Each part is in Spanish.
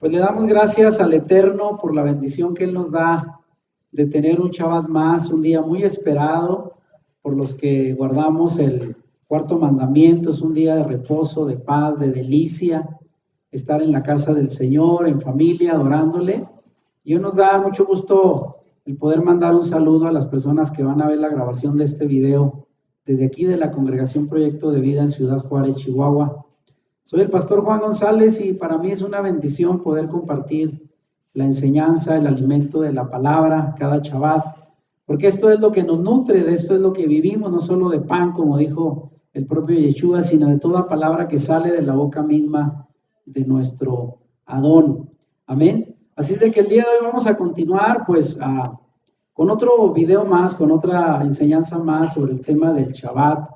Pues le damos gracias al Eterno por la bendición que Él nos da de tener un Shabbat más, un día muy esperado por los que guardamos el cuarto mandamiento. Es un día de reposo, de paz, de delicia, estar en la casa del Señor, en familia, adorándole. Y hoy nos da mucho gusto el poder mandar un saludo a las personas que van a ver la grabación de este video desde aquí de la Congregación Proyecto de Vida en Ciudad Juárez, Chihuahua. Soy el pastor Juan González y para mí es una bendición poder compartir la enseñanza, el alimento de la palabra cada Shabbat, porque esto es lo que nos nutre, de esto es lo que vivimos, no solo de pan, como dijo el propio Yeshua, sino de toda palabra que sale de la boca misma de nuestro Adón. Amén. Así es de que el día de hoy vamos a continuar pues con otro video más, con otra enseñanza más sobre el tema del Shabbat.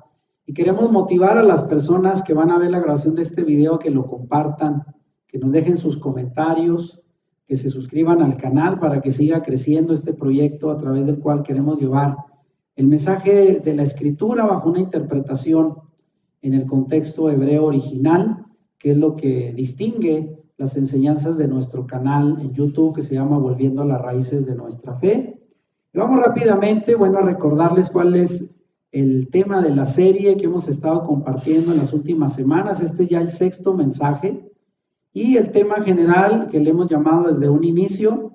Y queremos motivar a las personas que van a ver la grabación de este video a que lo compartan, que nos dejen sus comentarios, que se suscriban al canal para que siga creciendo este proyecto a través del cual queremos llevar el mensaje de la Escritura bajo una interpretación en el contexto hebreo original, que es lo que distingue las enseñanzas de nuestro canal en YouTube, que se llama Volviendo a las Raíces de Nuestra Fe. Y vamos rápidamente, a recordarles cuál es el tema de la serie que hemos estado compartiendo en las últimas semanas. Este es ya el sexto mensaje y el tema general que le hemos llamado desde un inicio,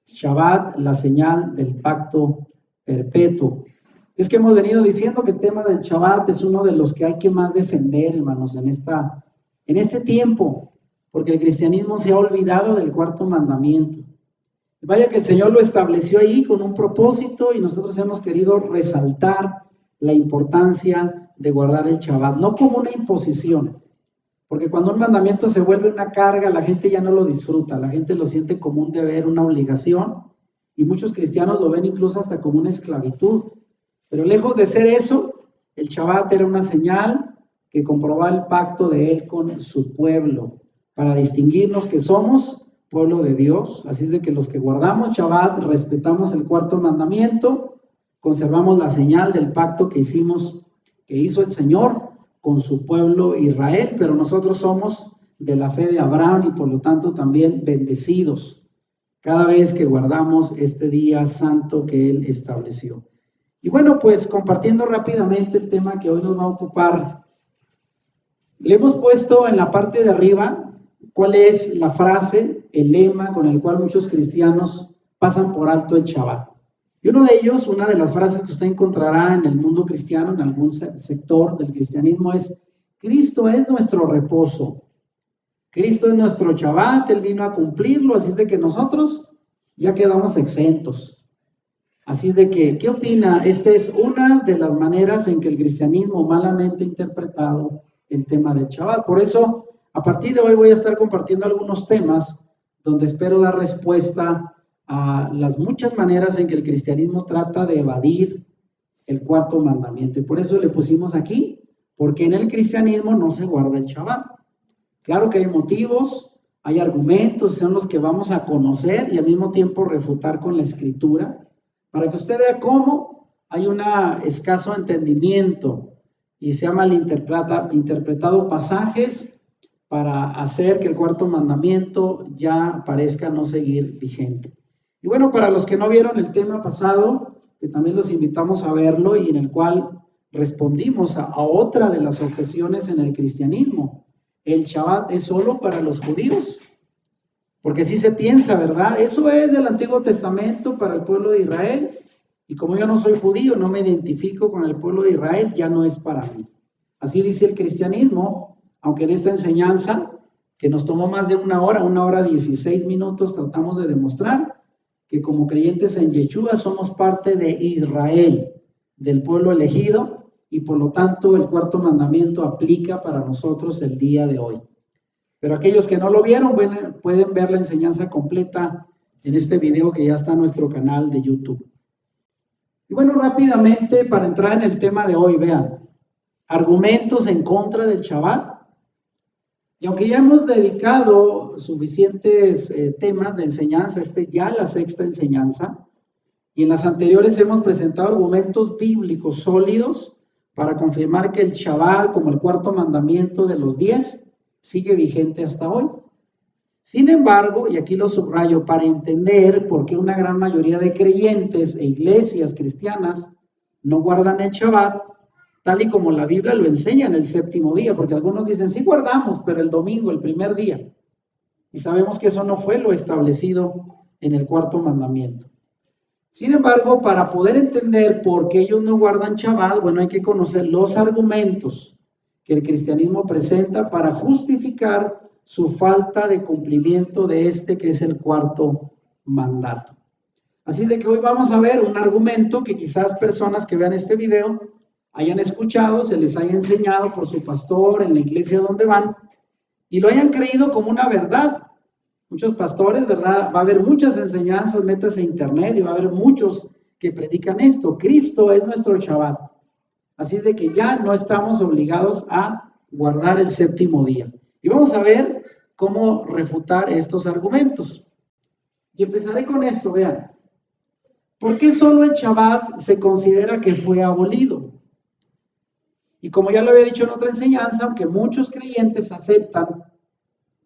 Shabbat, la señal del pacto perpetuo. Es que hemos venido diciendo que el tema del Shabbat es uno de los que hay que más defender, hermanos, en este tiempo, porque el cristianismo se ha olvidado del cuarto mandamiento. Vaya que el Señor lo estableció ahí con un propósito y nosotros hemos querido resaltar la importancia de guardar el Shabbat, no como una imposición, porque cuando un mandamiento se vuelve una carga, la gente ya no lo disfruta, la gente lo siente como un deber, una obligación, y muchos cristianos lo ven incluso hasta como una esclavitud. Pero lejos de ser eso, el Shabbat era una señal que comprobaba el pacto de Él con su pueblo, para distinguirnos que somos pueblo de Dios. Así es de que los que guardamos Shabbat, respetamos el cuarto mandamiento, conservamos la señal del pacto que hizo el Señor con su pueblo Israel, pero nosotros somos de la fe de Abraham y por lo tanto también bendecidos cada vez que guardamos este día santo que Él estableció. Y pues compartiendo rápidamente el tema que hoy nos va a ocupar, le hemos puesto en la parte de arriba cuál es la frase, el lema con el cual muchos cristianos pasan por alto el Shabbat. Y uno de ellos, una de las frases que usted encontrará en el mundo cristiano, en algún sector del cristianismo, es: Cristo es nuestro reposo. Cristo es nuestro Shabbat, Él vino a cumplirlo, así es de que nosotros ya quedamos exentos. Así es de que, ¿qué opina? Esta es una de las maneras en que el cristianismo malamente ha interpretado el tema del Shabbat. Por eso, a partir de hoy voy a estar compartiendo algunos temas donde espero dar respuesta a las muchas maneras en que el cristianismo trata de evadir el cuarto mandamiento. Y por eso le pusimos aquí, porque en el cristianismo no se guarda el Shabbat. Claro que hay motivos, hay argumentos, son los que vamos a conocer y al mismo tiempo refutar con la Escritura, para que usted vea cómo hay un escaso entendimiento y se ha malinterpretado pasajes para hacer que el cuarto mandamiento ya parezca no seguir vigente. Y para los que no vieron el tema pasado, que también los invitamos a verlo y en el cual respondimos a otra de las objeciones en el cristianismo. El Shabbat es solo para los judíos, porque así se piensa, ¿verdad? Eso es del Antiguo Testamento para el pueblo de Israel, y como yo no soy judío, no me identifico con el pueblo de Israel, ya no es para mí. Así dice el cristianismo, aunque en esta enseñanza, que nos tomó más de una hora 16 minutos, tratamos de demostrar que como creyentes en Yeshua somos parte de Israel, del pueblo elegido, y por lo tanto el cuarto mandamiento aplica para nosotros el día de hoy. Pero aquellos que no lo vieron, pueden ver la enseñanza completa en este video que ya está en nuestro canal de YouTube. Y rápidamente para entrar en el tema de hoy, vean, argumentos en contra del Shabbat. Y aunque ya hemos dedicado suficientes temas de enseñanza, ya la sexta enseñanza, y en las anteriores hemos presentado argumentos bíblicos sólidos para confirmar que el Shabbat, como el cuarto mandamiento de los 10, sigue vigente hasta hoy. Sin embargo, y aquí lo subrayo, para entender por qué una gran mayoría de creyentes e iglesias cristianas no guardan el Shabbat, tal y como la Biblia lo enseña en el séptimo día, porque algunos dicen, sí guardamos, pero el domingo, el primer día. Y sabemos que eso no fue lo establecido en el cuarto mandamiento. Sin embargo, para poder entender por qué ellos no guardan Shabbat, bueno, hay que conocer los argumentos que el cristianismo presenta para justificar su falta de cumplimiento de este que es el cuarto mandato. Así de que hoy vamos a ver un argumento que quizás personas que vean este video hayan escuchado, se les haya enseñado por su pastor en la iglesia donde van y lo hayan creído como una verdad. Muchos pastores, ¿verdad? Va a haber muchas enseñanzas, métase a internet y va a haber muchos que predican esto. Cristo es nuestro Shabbat. Así es de que ya no estamos obligados a guardar el séptimo día. Y vamos a ver cómo refutar estos argumentos. Y empezaré con esto, vean. ¿Por qué solo el Shabbat se considera que fue abolido? Y como ya lo había dicho en otra enseñanza, aunque muchos creyentes aceptan,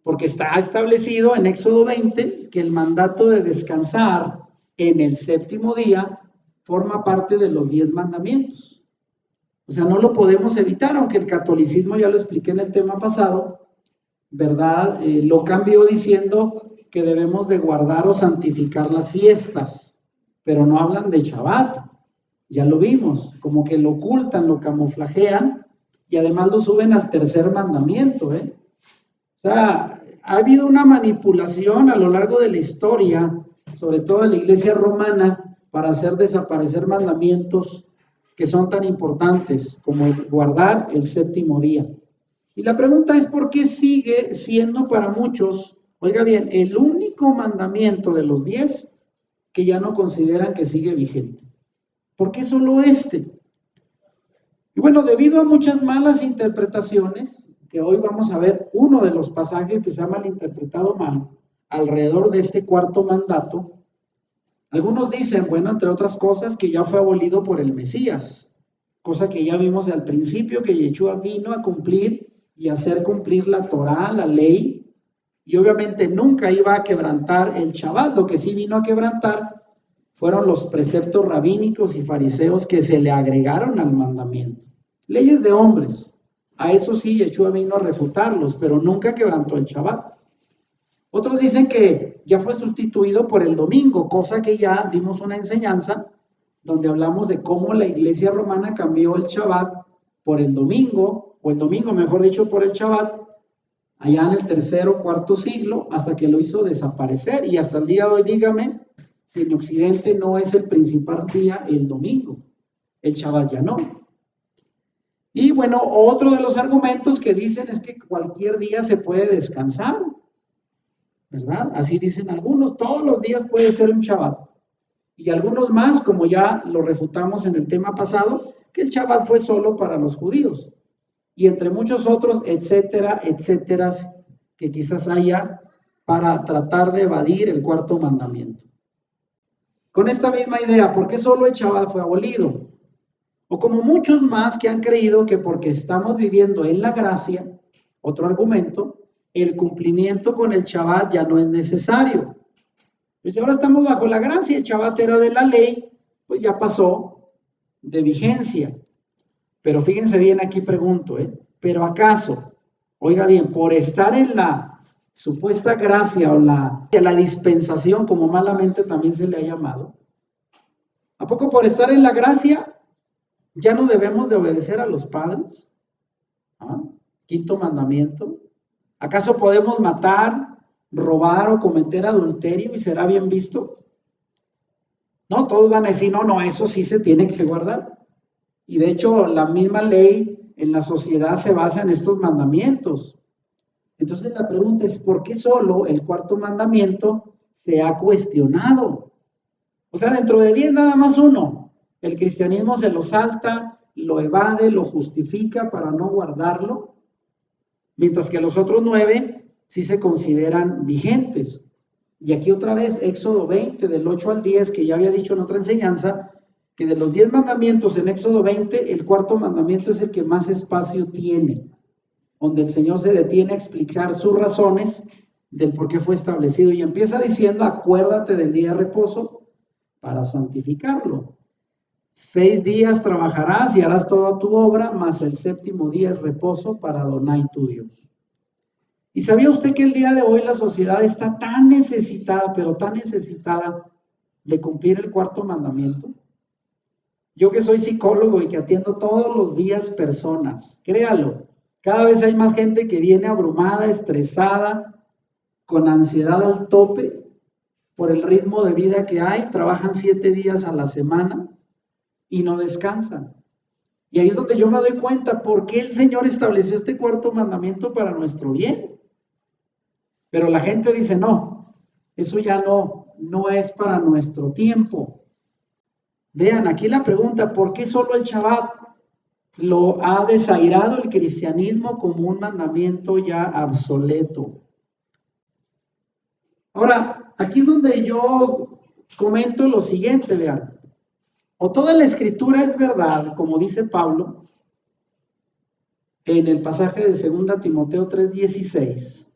porque está establecido en Éxodo 20, que el mandato de descansar en el séptimo día forma parte de los 10 mandamientos. O sea, no lo podemos evitar, aunque el catolicismo, ya lo expliqué en el tema pasado, ¿verdad? Lo cambió diciendo que debemos de guardar o santificar las fiestas, pero no hablan de Shabbat. Ya lo vimos, como que lo ocultan, lo camuflajean y además lo suben al tercer mandamiento, O sea, ha habido una manipulación a lo largo de la historia, sobre todo en la iglesia romana, para hacer desaparecer mandamientos que son tan importantes como el guardar el séptimo día. Y la pregunta es, ¿por qué sigue siendo para muchos, oiga bien, el único mandamiento de los 10 que ya no consideran que sigue vigente? ¿Por qué solo este? Y bueno, debido a muchas malas interpretaciones, que hoy vamos a ver uno de los pasajes que se ha malinterpretado mal, alrededor de este cuarto mandato, algunos dicen, bueno, entre otras cosas, que ya fue abolido por el Mesías, cosa que ya vimos al principio, que Yeshua vino a cumplir y hacer cumplir la Torá, la ley, y obviamente nunca iba a quebrantar el Shabbat. Lo que sí vino a quebrantar fueron los preceptos rabínicos y fariseos que se le agregaron al mandamiento. Leyes de hombres. A eso sí, Yeshua vino a refutarlos, pero nunca quebrantó el Shabbat. Otros dicen que ya fue sustituido por el domingo, cosa que ya dimos una enseñanza donde hablamos de cómo la iglesia romana cambió el Shabbat por el domingo, o el domingo, mejor dicho, por el Shabbat, allá en el tercer o cuarto siglo, hasta que lo hizo desaparecer. Y hasta el día de hoy, dígame, si en Occidente no es el principal día el domingo, el Shabbat ya no. Y bueno, otro de los argumentos que dicen es que cualquier día se puede descansar, ¿verdad? Así dicen algunos, todos los días puede ser un Shabbat. Y algunos más, como ya lo refutamos en el tema pasado, que el Shabbat fue solo para los judíos. Y entre muchos otros, etcétera, etcétera, que quizás haya para tratar de evadir el cuarto mandamiento. Con esta misma idea, ¿por qué solo el Shabbat fue abolido? O como muchos más que han creído que porque estamos viviendo en la gracia, otro argumento, el cumplimiento con el Shabbat ya no es necesario. Pues ahora estamos bajo la gracia, el Shabbat era de la ley, pues ya pasó de vigencia. Pero fíjense bien, aquí pregunto, ¿pero acaso, oiga bien, por estar en la supuesta gracia o la dispensación, como malamente también se le ha llamado, ¿a poco por estar en la gracia ya no debemos de obedecer a los padres? ¿Ah? Quinto mandamiento. ¿Acaso podemos matar, robar o cometer adulterio y será bien visto? No, todos van a decir, no, eso sí se tiene que guardar. Y de hecho, la misma ley en la sociedad se basa en estos mandamientos. Entonces la pregunta es, ¿por qué solo el cuarto mandamiento se ha cuestionado? O sea, dentro de 10 nada más uno. El cristianismo se lo salta, lo evade, lo justifica para no guardarlo, mientras que los otros 9 sí se consideran vigentes. Y aquí otra vez, Éxodo 20, del 8 al 10, que ya había dicho en otra enseñanza, que de los 10 mandamientos en Éxodo 20, el cuarto mandamiento es el que más espacio tiene, donde el Señor se detiene a explicar sus razones del por qué fue establecido. Y empieza diciendo, acuérdate del día de reposo para santificarlo. 6 días trabajarás y harás toda tu obra, mas el séptimo día es reposo para Adonai tu Dios. ¿Y sabía usted que el día de hoy la sociedad está tan necesitada, pero tan necesitada de cumplir el cuarto mandamiento? Yo que soy psicólogo y que atiendo todos los días personas, créalo, cada vez hay más gente que viene abrumada, estresada, con ansiedad al tope por el ritmo de vida que hay, trabajan 7 días a la semana y no descansan. Y ahí es donde yo me doy cuenta por qué el Señor estableció este cuarto mandamiento para nuestro bien. Pero la gente dice, no, eso ya no es para nuestro tiempo. Vean, aquí la pregunta, ¿por qué solo el Shabbat? Lo ha desairado el cristianismo como un mandamiento ya obsoleto. Ahora, aquí es donde yo comento lo siguiente, vean. O toda la escritura es verdad, como dice Pablo, en el pasaje de 2 Timoteo 3:16,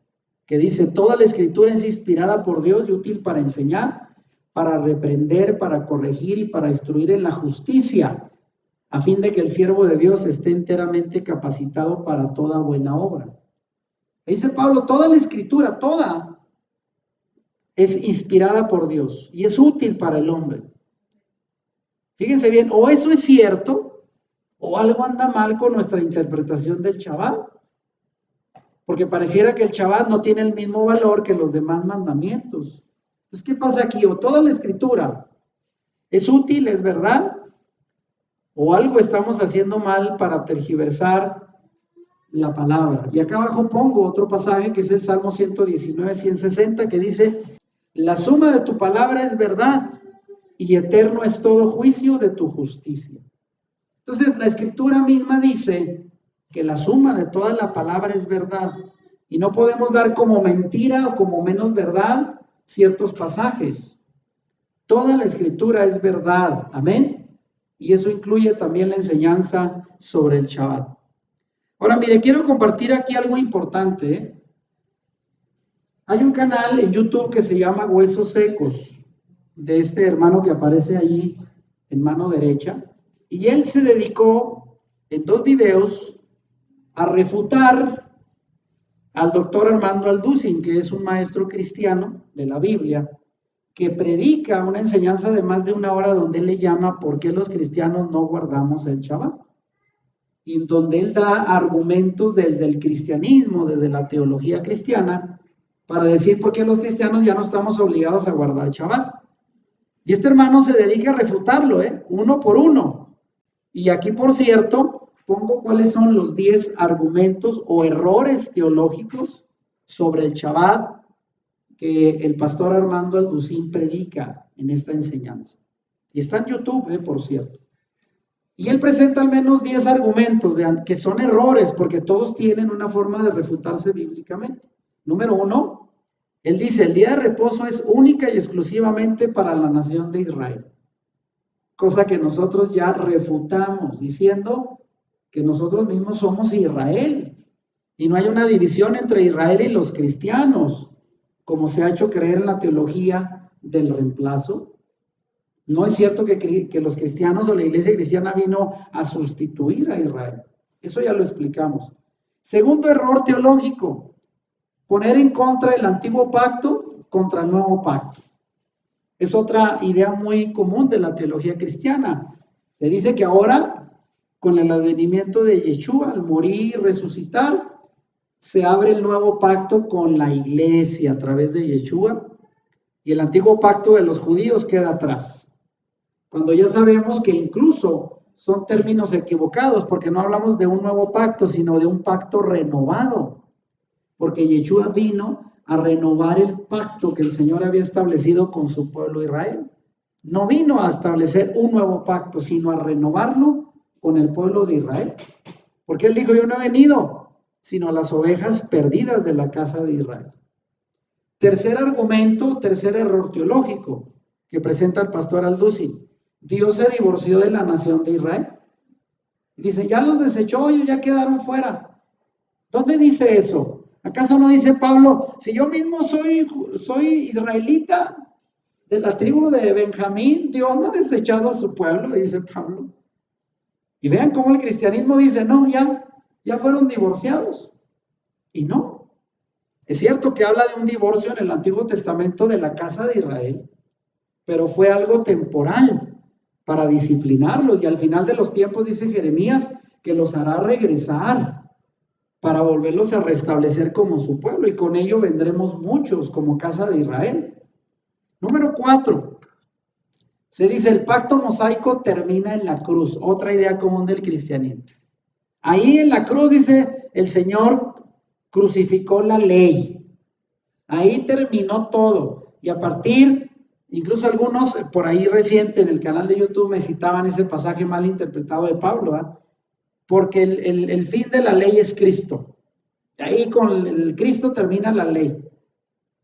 que dice, toda la escritura es inspirada por Dios y útil para enseñar, para reprender, para corregir y para instruir en la justicia, a fin de que el siervo de Dios esté enteramente capacitado para toda buena obra. Dice Pablo, toda la escritura, toda, es inspirada por Dios y es útil para el hombre. Fíjense bien, o eso es cierto, o algo anda mal con nuestra interpretación del Shabbat. Porque pareciera que el Shabbat no tiene el mismo valor que los demás mandamientos. Entonces, ¿qué pasa aquí? O toda la escritura es útil, es verdad, o algo estamos haciendo mal para tergiversar la palabra. Y acá abajo pongo otro pasaje que es el Salmo 119, 160, que dice, la suma de tu palabra es verdad y eterno es todo juicio de tu justicia. Entonces, la escritura misma dice que la suma de toda la palabra es verdad y no podemos dar como mentira o como menos verdad ciertos pasajes. Toda la escritura es verdad, amén, y eso incluye también la enseñanza sobre el Shabbat. Ahora, mire, quiero compartir aquí algo importante, ¿eh? Hay un canal en YouTube que se llama Huesos Secos, de este hermano que aparece ahí en mano derecha, y él se dedicó en 2 videos a refutar al doctor Armando Alducin, que es un maestro cristiano de la Biblia, que predica una enseñanza de más de 1 hora donde él le llama ¿por qué los cristianos no guardamos el Shabbat? Y en donde él da argumentos desde el cristianismo, desde la teología cristiana, para decir por qué los cristianos ya no estamos obligados a guardar Shabbat. Y este hermano se dedica a refutarlo, uno por uno. Y aquí, por cierto, pongo cuáles son los 10 argumentos o errores teológicos sobre el Shabbat que el pastor Armando Alducin predica en esta enseñanza. Y está en YouTube, por cierto. Y él presenta al menos 10 argumentos, vean, que son errores, porque todos tienen una forma de refutarse bíblicamente. Número 1, él dice, el día de reposo es única y exclusivamente para la nación de Israel. Cosa que nosotros ya refutamos, diciendo que nosotros mismos somos Israel. Y no hay una división entre Israel y los cristianos, como se ha hecho creer en la teología del reemplazo. No es cierto que los cristianos o la iglesia cristiana vino a sustituir a Israel. Eso ya lo explicamos. Segundo error teológico, poner en contra el antiguo pacto contra el nuevo pacto. Es otra idea muy común de la teología cristiana. Se dice que ahora, con el advenimiento de Yeshua, al morir y resucitar, se abre el nuevo pacto con la iglesia a través de Yeshua y el antiguo pacto de los judíos queda atrás. Cuando ya sabemos que incluso son términos equivocados, porque no hablamos de un nuevo pacto, sino de un pacto renovado, porque Yeshua vino a renovar el pacto que el Señor había establecido con su pueblo Israel. No vino a establecer un nuevo pacto, sino a renovarlo con el pueblo de Israel. Porque él dijo, yo no he venido, sino a las ovejas perdidas de la casa de Israel. Tercer argumento, tercer error teológico que presenta el pastor Alducin. Dios se divorció de la nación de Israel. Dice, ya los desechó, ellos ya quedaron fuera. ¿Dónde dice eso? ¿Acaso no dice Pablo, si yo mismo soy israelita de la tribu de Benjamín, Dios no ha desechado a su pueblo, dice Pablo? Y vean cómo el cristianismo dice, no, ya fueron divorciados. Y no. Es cierto que habla de un divorcio en el Antiguo Testamento de la casa de Israel, pero fue algo temporal para disciplinarlos. Y al final de los tiempos dice Jeremías que los hará regresar para volverlos a restablecer como su pueblo. Y con ello vendremos muchos como casa de Israel. Número 4. Se dice el pacto mosaico termina en la cruz. Otra idea común del cristianismo. Ahí en la cruz dice el Señor crucificó la ley. Ahí terminó todo. Y a partir, incluso algunos por ahí reciente en el canal de YouTube me citaban ese pasaje mal interpretado de Pablo, ¿eh? Porque el fin de la ley es Cristo. Ahí con el Cristo termina la ley.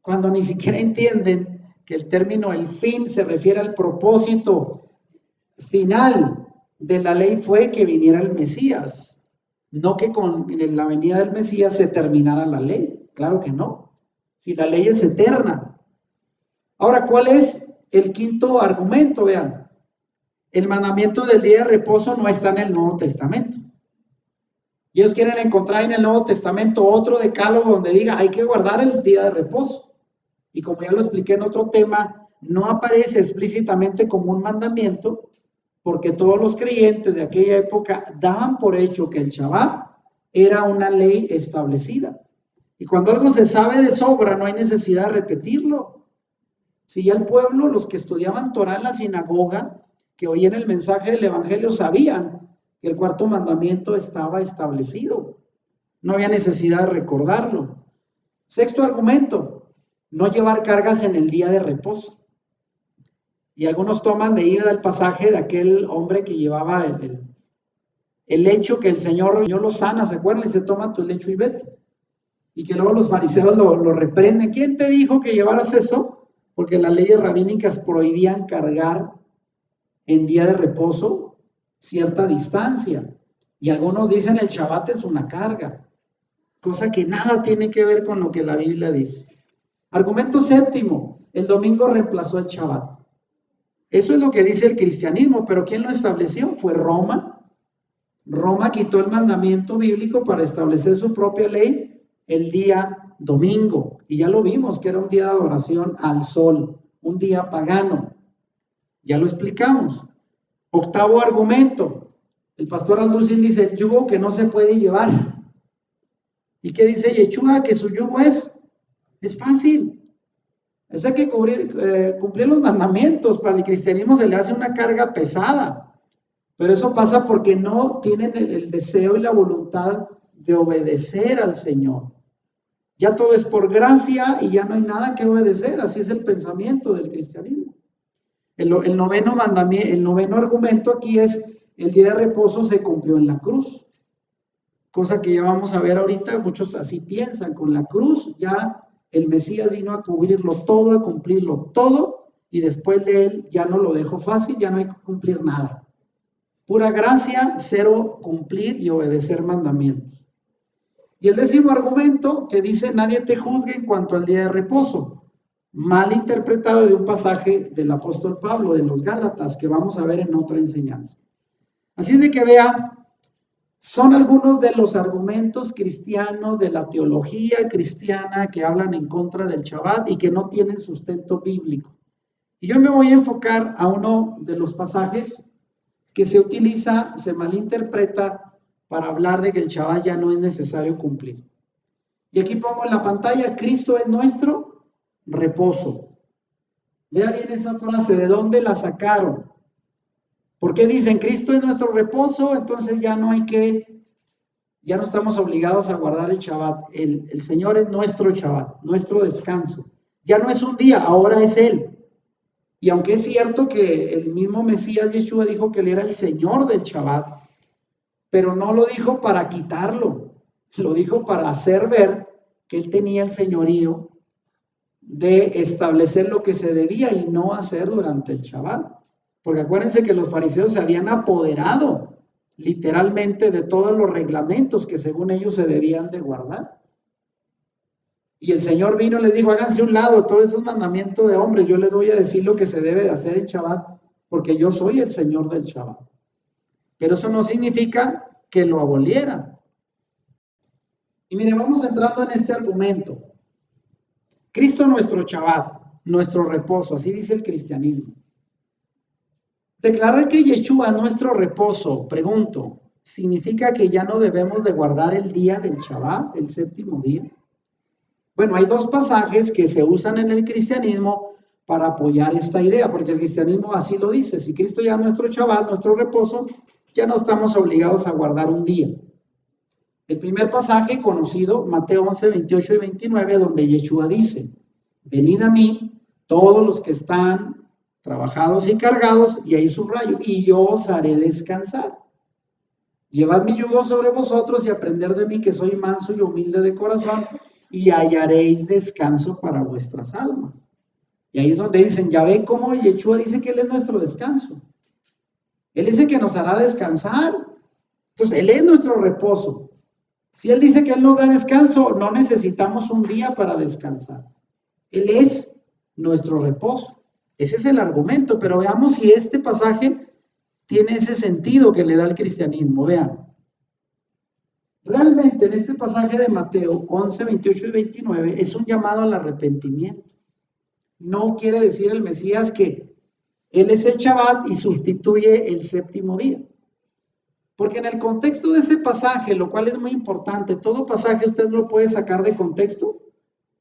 Cuando ni siquiera entienden que el término el fin se refiere al propósito final de la ley fue que viniera el Mesías. No que con la venida del Mesías se terminara la ley. Claro que no. Si la ley es eterna. Ahora, ¿cuál es el quinto argumento? Vean, el mandamiento del día de reposo no está en el Nuevo Testamento. Y ellos quieren encontrar en el Nuevo Testamento otro decálogo donde diga hay que guardar el día de reposo. Y como ya lo expliqué en otro tema, no aparece explícitamente como un mandamiento porque todos los creyentes de aquella época daban por hecho que el Shabbat era una ley establecida. Y cuando algo se sabe de sobra, no hay necesidad de repetirlo. Si ya el pueblo, los que estudiaban Torah en la sinagoga, que oían el mensaje del Evangelio, sabían que el cuarto mandamiento estaba establecido. No había necesidad de recordarlo. Sexto argumento, no llevar cargas en el día de reposo. Y algunos toman de ida el pasaje de aquel hombre que llevaba el lecho que el Señor lo sana, ¿se acuerdan? Y se toma tu lecho y vete. Y que luego los fariseos lo reprenden. ¿Quién te dijo que llevaras eso? Porque las leyes rabínicas prohibían cargar en día de reposo cierta distancia. Y algunos dicen el Shabbat es una carga, cosa que nada tiene que ver con lo que la Biblia dice. Argumento séptimo, el domingo reemplazó el Shabbat. Eso es lo que dice el cristianismo, pero ¿quién lo estableció? Fue Roma. Roma quitó el mandamiento bíblico para establecer su propia ley el día domingo. Y ya lo vimos, que era un día de adoración al sol, un día pagano. Ya lo explicamos. Octavo argumento. El pastor Alducin dice, el yugo que no se puede llevar. ¿Y qué dice Yeshua? Que su yugo es fácil. Es hay que cumplir los mandamientos. Para el cristianismo se le hace una carga pesada. Pero eso pasa porque no tienen el deseo y la voluntad de obedecer al Señor. Ya todo es por gracia y ya no hay nada que obedecer. Así es el pensamiento del cristianismo. El noveno argumento aquí es el día de reposo se cumplió en la cruz. Cosa que ya vamos a ver ahorita, muchos así piensan, con la cruz ya el Mesías vino a cubrirlo todo, a cumplirlo todo, y después de él ya no lo dejó fácil, ya no hay que cumplir nada. Pura gracia, cero cumplir y obedecer mandamientos. Y el décimo argumento que dice, nadie te juzgue en cuanto al día de reposo. Mal interpretado de un pasaje del apóstol Pablo, de los Gálatas, que vamos a ver en otra enseñanza. Así es de que vean, son algunos de los argumentos cristianos de la teología cristiana que hablan en contra del Shabbat y que no tienen sustento bíblico. Y yo me voy a enfocar a uno de los pasajes que se utiliza, se malinterpreta para hablar de que el Shabbat ya no es necesario cumplir. Y aquí pongo en la pantalla, Cristo es nuestro reposo. Vea bien esa frase, ¿de dónde la sacaron? Porque dicen, Cristo es nuestro reposo, entonces ya no estamos obligados a guardar el Shabbat. El Señor es nuestro Shabbat, nuestro descanso. Ya no es un día, ahora es Él. Y aunque es cierto que el mismo Mesías Yeshua dijo que Él era el Señor del Shabbat, pero no lo dijo para quitarlo, lo dijo para hacer ver que Él tenía el señorío de establecer lo que se debía y no hacer durante el Shabbat. Porque acuérdense que los fariseos se habían apoderado literalmente de todos los reglamentos que según ellos se debían de guardar. Y el Señor vino y les dijo, háganse un lado, todo eso es mandamiento de hombres, yo les voy a decir lo que se debe de hacer en Shabbat, porque yo soy el Señor del Shabbat. Pero eso no significa que lo aboliera. Y miren, vamos entrando en este argumento. Cristo nuestro Shabbat, nuestro reposo, así dice el cristianismo. Declarar que Yeshua nuestro reposo, pregunto, ¿significa que ya no debemos de guardar el día del Shabbat, el séptimo día? Bueno, hay dos pasajes que se usan en el cristianismo para apoyar esta idea, porque el cristianismo así lo dice. Si Cristo ya es nuestro Shabbat, nuestro reposo, ya no estamos obligados a guardar un día. El primer pasaje conocido, Mateo 11, 28 y 29, donde Yeshua dice, venid a mí todos los que están trabajados y cargados, y ahí subrayo, y yo os haré descansar. Llevad mi yugo sobre vosotros y aprender de mí que soy manso y humilde de corazón, y hallaréis descanso para vuestras almas. Y ahí es donde dicen, ya ve cómo Yeshua dice que Él es nuestro descanso. Él dice que nos hará descansar. Entonces, Él es nuestro reposo. Si Él dice que Él nos da descanso, no necesitamos un día para descansar. Él es nuestro reposo. Ese es el argumento, pero veamos si este pasaje tiene ese sentido que le da el cristianismo. Vean. Realmente en este pasaje de Mateo 11, 28 y 29 es un llamado al arrepentimiento. No quiere decir el Mesías que Él es el Shabbat y sustituye el séptimo día. Porque en el contexto de ese pasaje, lo cual es muy importante, todo pasaje usted no lo puede sacar de contexto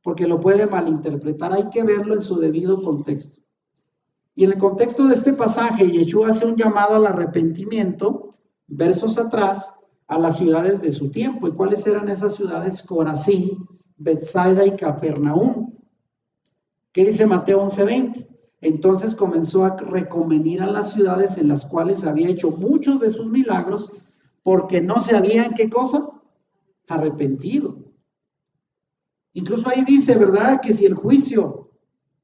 porque lo puede malinterpretar, hay que verlo en su debido contexto. Y en el contexto de este pasaje, Yeshua hace un llamado al arrepentimiento, versos atrás, a las ciudades de su tiempo. ¿Y cuáles eran esas ciudades? Corazín, Betsaida y Capernaum. ¿Qué dice Mateo 11:20? Entonces comenzó a reconvenir a las ciudades en las cuales había hecho muchos de sus milagros, porque no se habían, ¿qué cosa? Arrepentido. Incluso ahí dice, ¿verdad? Que si el juicio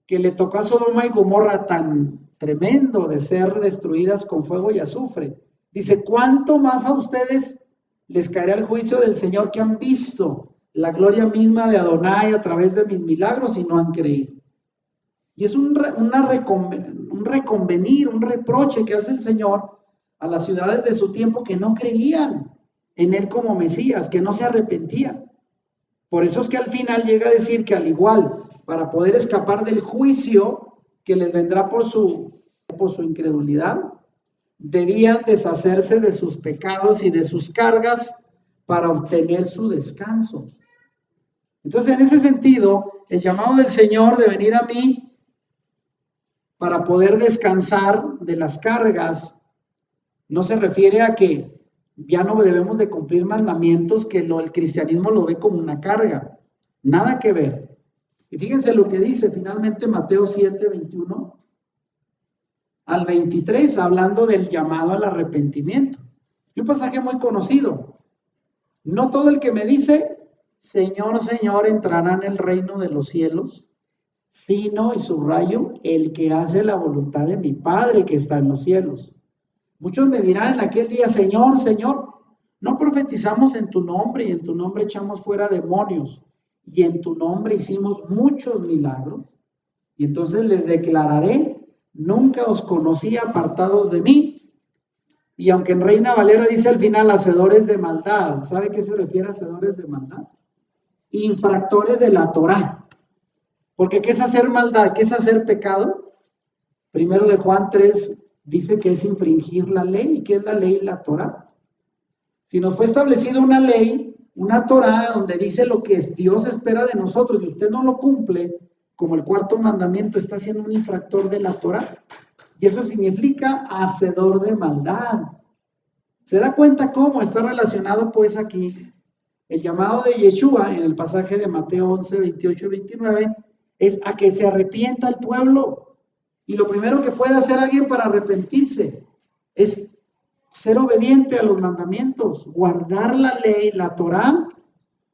que le tocó a Sodoma y Gomorra tan tremendo de ser destruidas con fuego y azufre, dice, ¿cuánto más a ustedes les caerá el juicio del Señor que han visto la gloria misma de Adonai a través de mis milagros y no han creído? Y es un reconvenir, un reproche que hace el Señor a las ciudades de su tiempo que no creían en Él como Mesías, que no se arrepentían. Por eso es que al final llega a decir que al igual, para poder escapar del juicio que les vendrá por su incredulidad, debían deshacerse de sus pecados y de sus cargas para obtener su descanso. Entonces, en ese sentido, el llamado del Señor de venir a mí para poder descansar de las cargas no se refiere a que ya no debemos de cumplir mandamientos, que el cristianismo lo ve como una carga. Nada que ver. Y fíjense lo que dice finalmente Mateo 7, 21 al 23, hablando del llamado al arrepentimiento. Y un pasaje muy conocido. No todo el que me dice, Señor, Señor, entrará en el reino de los cielos, sino, y subrayo, el que hace la voluntad de mi Padre que está en los cielos. Muchos me dirán en aquel día, Señor, Señor, no profetizamos en tu nombre y en tu nombre echamos fuera demonios y en tu nombre hicimos muchos milagros. Y entonces les declararé, nunca os conocí, apartados de mí. Y aunque en Reina Valera dice al final, hacedores de maldad, ¿sabe a qué se refiere a hacedores de maldad? Infractores de la Torá. Porque ¿qué es hacer maldad? ¿Qué es hacer pecado? Primero de Juan 3 dice que es infringir la ley. ¿Y qué es la ley? La Torá. Si nos fue establecida una ley, una Torá, donde dice lo que Dios espera de nosotros y usted no lo cumple, como el cuarto mandamiento, está siendo un infractor de la Torá. Y eso significa hacedor de maldad. ¿Se da cuenta cómo está relacionado pues aquí el llamado de Yeshua en el pasaje de Mateo 11, 28 y 29? Es a que se arrepienta el pueblo. Y lo primero que puede hacer alguien para arrepentirse es ser obediente a los mandamientos, guardar la ley, la Torá,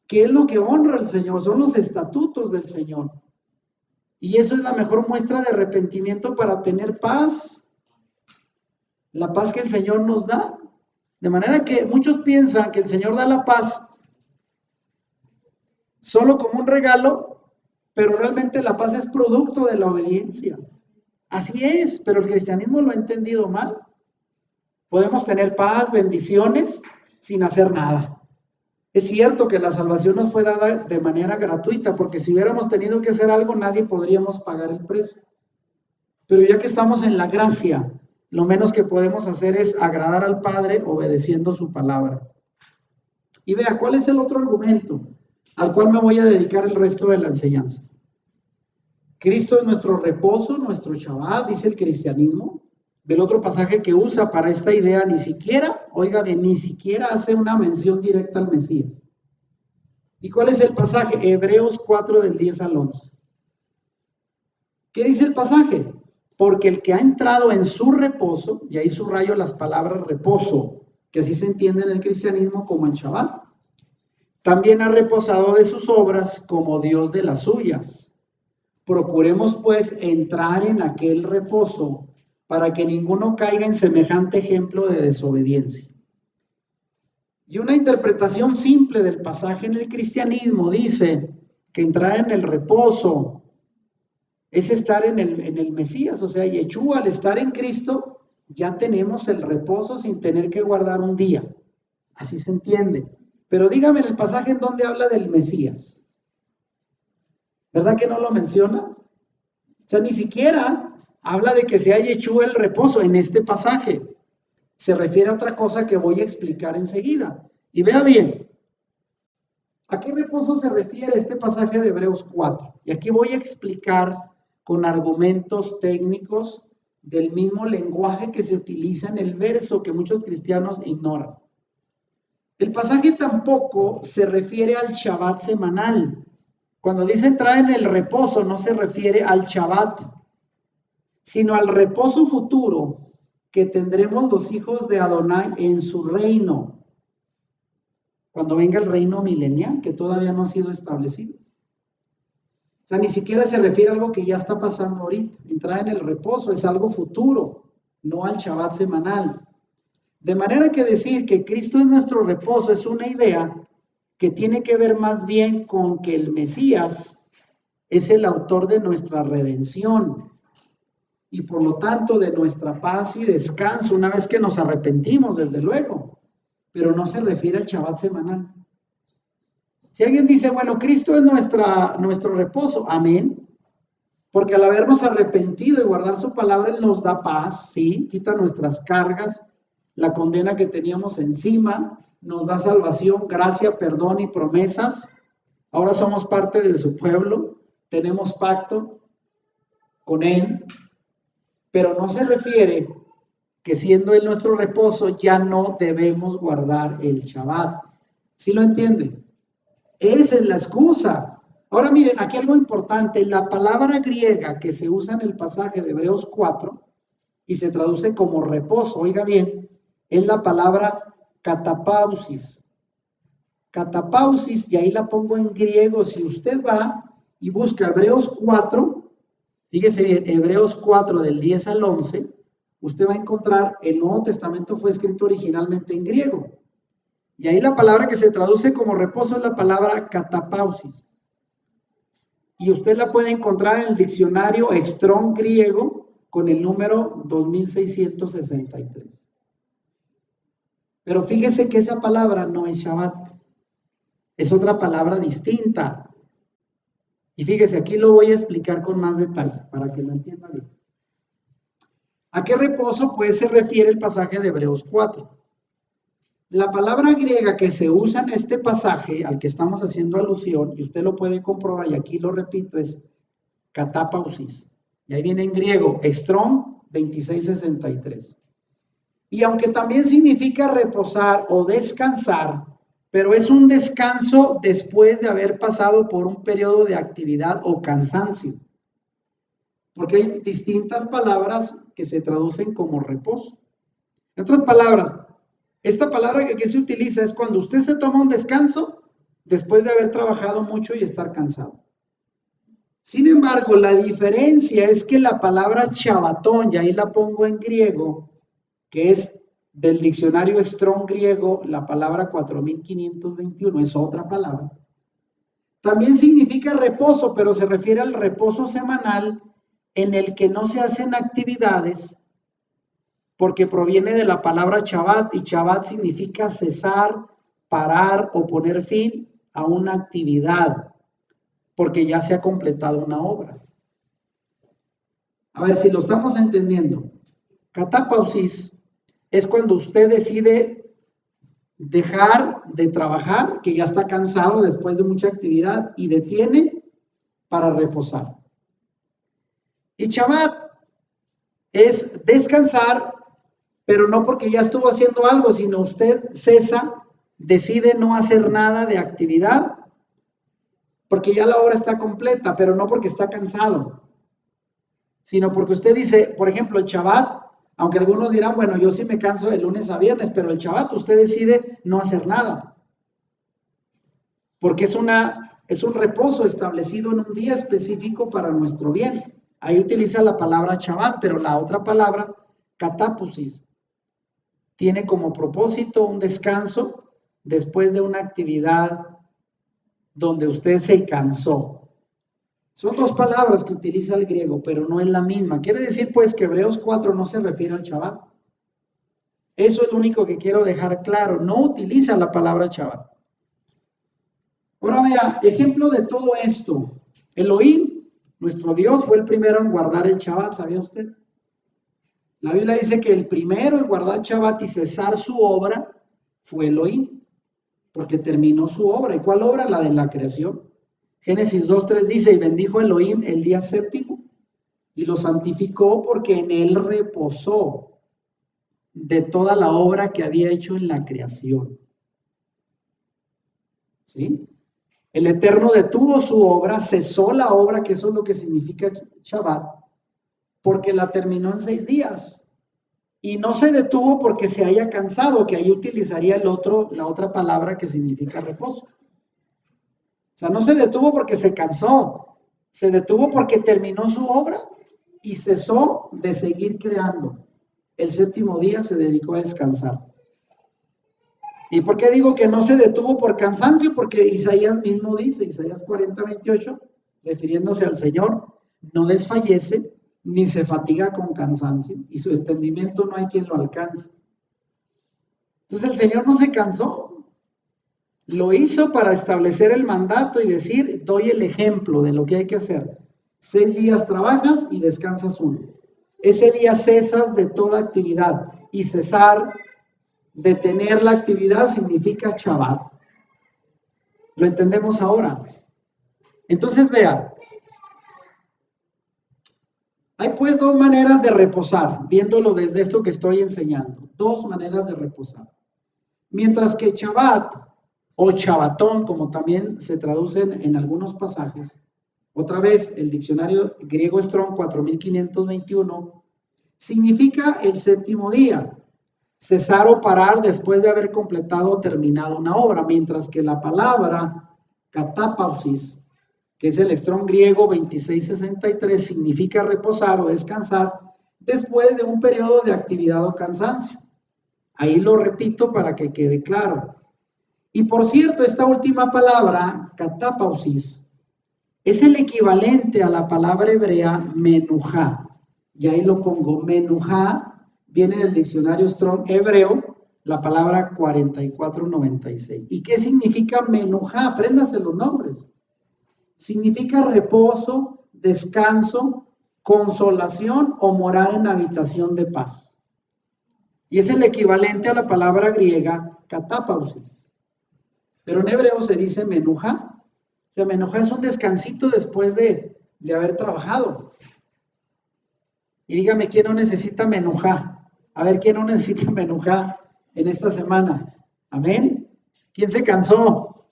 que es lo que honra al Señor, son los estatutos del Señor. Y eso es la mejor muestra de arrepentimiento para tener paz, la paz que el Señor nos da. De manera que muchos piensan que el Señor da la paz solo como un regalo pero realmente la paz es producto de la obediencia. Así es, pero el cristianismo lo ha entendido mal. Podemos tener paz, bendiciones, sin hacer nada. Es cierto que la salvación nos fue dada de manera gratuita, porque si hubiéramos tenido que hacer algo, nadie podríamos pagar el precio. Pero ya que estamos en la gracia, lo menos que podemos hacer es agradar al Padre obedeciendo su palabra. Y vea, ¿cuál es el otro argumento al cual me voy a dedicar el resto de la enseñanza? Cristo es nuestro reposo, nuestro Shabbat, dice el cristianismo. El otro pasaje que usa para esta idea ni siquiera, oiga bien, ni siquiera hace una mención directa al Mesías. ¿Y cuál es el pasaje? Hebreos 4 del 10 al 11. ¿Qué dice el pasaje? Porque el que ha entrado en su reposo, y ahí subrayo las palabras reposo, que así se entiende en el cristianismo como el Shabbat, también ha reposado de sus obras como Dios de las suyas. Procuremos pues entrar en aquel reposo para que ninguno caiga en semejante ejemplo de desobediencia. Y una interpretación simple del pasaje en el cristianismo dice que entrar en el reposo es estar en el Mesías, o sea, Yeshua, al estar en Cristo, ya tenemos el reposo sin tener que guardar un día. Así se entiende. Pero dígame el pasaje en donde habla del Mesías. ¿Verdad que no lo menciona? O sea, ni siquiera habla de que sea Yeshua el reposo en este pasaje. Se refiere a otra cosa que voy a explicar enseguida. Y vea bien, ¿a qué reposo se refiere este pasaje de Hebreos 4? Y aquí voy a explicar con argumentos técnicos del mismo lenguaje que se utiliza en el verso que muchos cristianos ignoran. El pasaje tampoco se refiere al Shabbat semanal. Cuando dice entrar en el reposo, no se refiere al Shabbat, sino al reposo futuro que tendremos los hijos de Adonai en su reino, cuando venga el reino milenial, que todavía no ha sido establecido. O sea, ni siquiera se refiere a algo que ya está pasando ahorita. Entrar en el reposo es algo futuro, no al Shabbat semanal. De manera que decir que Cristo es nuestro reposo es una idea que tiene que ver más bien con que el Mesías es el autor de nuestra redención y por lo tanto de nuestra paz y descanso una vez que nos arrepentimos, desde luego, pero no se refiere al Shabbat semanal. Si alguien dice, bueno, Cristo es nuestro reposo, amén, porque al habernos arrepentido y guardar su palabra, Él nos da paz, ¿sí? Quita nuestras cargas, la condena que teníamos encima, nos da salvación, gracia, perdón y promesas. Ahora somos parte de su pueblo, tenemos pacto con Él, pero no se refiere que siendo Él nuestro reposo, ya no debemos guardar el Shabbat. ¿Sí lo entienden? Esa es la excusa. Ahora miren, aquí algo importante, la palabra griega que se usa en el pasaje de Hebreos 4 y se traduce como reposo, oiga bien, es la palabra catapausis. Catapausis, y ahí la pongo en griego, si usted va y busca Hebreos 4, fíjese bien, Hebreos 4 del 10 al 11, usted va a encontrar, el Nuevo Testamento fue escrito originalmente en griego. Y ahí la palabra que se traduce como reposo es la palabra catapausis. Y usted la puede encontrar en el diccionario Strong griego con el número 2663. Pero fíjese que esa palabra no es Shabbat. Es otra palabra distinta. Y fíjese, aquí lo voy a explicar con más detalle para que lo entienda bien. ¿A qué reposo pues se refiere el pasaje de Hebreos 4? La palabra griega que se usa en este pasaje al que estamos haciendo alusión, y usted lo puede comprobar, y aquí lo repito, es catapausis. Y ahí viene en griego, Strong 2663. Y aunque también significa reposar o descansar, pero es un descanso después de haber pasado por un periodo de actividad o cansancio. Porque hay distintas palabras que se traducen como reposo. En otras palabras, esta palabra que aquí se utiliza es cuando usted se toma un descanso después de haber trabajado mucho y estar cansado. Sin embargo, la diferencia es que la palabra Shabbatón, y ahí la pongo en griego, que es del diccionario Strong griego, la palabra 4521, es otra palabra, También significa reposo, pero se refiere al reposo semanal en el que no se hacen actividades, porque proviene de la palabra Shabbat, y Shabbat significa cesar, parar o poner fin a una actividad, porque ya se ha completado una obra. A ver si lo estamos entendiendo. Catapausis es cuando usted decide dejar de trabajar, que ya está cansado después de mucha actividad, y detiene para reposar. Y Shabbat es descansar, pero no porque ya estuvo haciendo algo, sino usted cesa, decide no hacer nada de actividad, porque ya la obra está completa, pero no porque está cansado, sino porque usted dice, por ejemplo, el Shabbat, aunque algunos dirán, bueno, yo sí me canso de lunes a viernes, pero el Shabbat usted decide no hacer nada, porque es un reposo establecido en un día específico para nuestro bien. Ahí utiliza la palabra Shabbat, pero la otra palabra, catapusis, tiene como propósito un descanso después de una actividad donde usted se cansó. Son dos palabras que utiliza el griego, pero no es la misma. Quiere decir pues que Hebreos 4 no se refiere al Shabbat. Eso es lo único que quiero dejar claro. No utiliza la palabra Shabbat. Ahora vea, ejemplo de todo esto. Elohim, nuestro Dios, fue el primero en guardar el Shabbat, ¿sabía usted? La Biblia dice que el primero en guardar Shabbat y cesar su obra fue Elohim, porque terminó su obra. ¿Y cuál obra? La de la creación. Génesis 2:3 dice, y bendijo Elohim el día séptimo y lo santificó porque en él reposó de toda la obra que había hecho en la creación. ¿Sí? El Eterno detuvo su obra, cesó la obra, que eso es lo que significa Shabbat, porque la terminó en 6 días. Y no se detuvo porque se haya cansado, que ahí utilizaría la otra palabra que significa reposo. O sea, no se detuvo porque se cansó, se detuvo porque terminó su obra y cesó de seguir creando. El séptimo día se dedicó a descansar. ¿Y por qué digo que no se detuvo por cansancio? Porque Isaías mismo dice, Isaías 40:28, refiriéndose al Señor, no desfallece ni se fatiga con cansancio, y su entendimiento no hay quien lo alcance. Entonces el Señor no se cansó, lo hizo para establecer el mandato y decir, doy el ejemplo de lo que hay que hacer. 6 días trabajas y descansas 1. Ese día cesas de toda actividad, y cesar, detener la actividad significa Shabbat. ¿Lo entendemos ahora? Entonces vea, hay pues 2 maneras de reposar, viéndolo desde esto que estoy enseñando. 2 maneras de reposar. Mientras que Shabbat o Shabbatón, como también se traducen en algunos pasajes, otra vez el diccionario griego Strong 4521, significa el séptimo día, cesar o parar después de haber completado o terminado una obra, mientras que la palabra catapausis, que es el Strong griego 2663, significa reposar o descansar después de un periodo de actividad o cansancio. Ahí lo repito para que quede claro. Y por cierto, esta última palabra, catapausis, es el equivalente a la palabra hebrea menujá. Y ahí lo pongo, menujá, viene del diccionario Strong hebreo, la palabra 4496. ¿Y qué significa menujá? Apréndase los nombres. Significa reposo, descanso, consolación o morar en habitación de paz. Y es el equivalente a la palabra griega catapausis. Pero en hebreo se dice menujá. O sea, menujá es un descansito después de haber trabajado. Y dígame, ¿quién no necesita menujá? A ver, ¿quién no necesita menujá en esta semana? Amén. ¿Quién se cansó?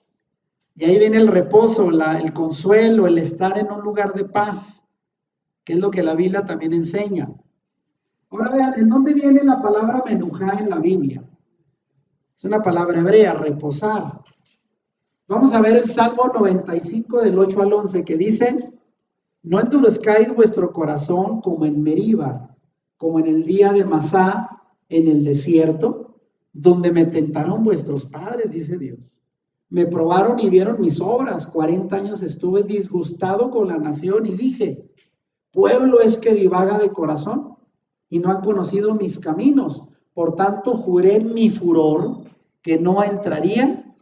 Y ahí viene el reposo, el consuelo, el estar en un lugar de paz, que es lo que la Biblia también enseña. Ahora vean, ¿en dónde viene la palabra menujá en la Biblia? Es una palabra hebrea, reposar. Vamos a ver el Salmo 95 del 8 al 11 que dice, no endurezcáis vuestro corazón como en Meriba, como en el día de Masá, en el desierto, donde me tentaron vuestros padres, dice Dios. Me probaron y vieron mis obras. 40 años estuve disgustado con la nación y dije, pueblo es que divaga de corazón y no han conocido mis caminos. Por tanto, juré en mi furor que no entrarían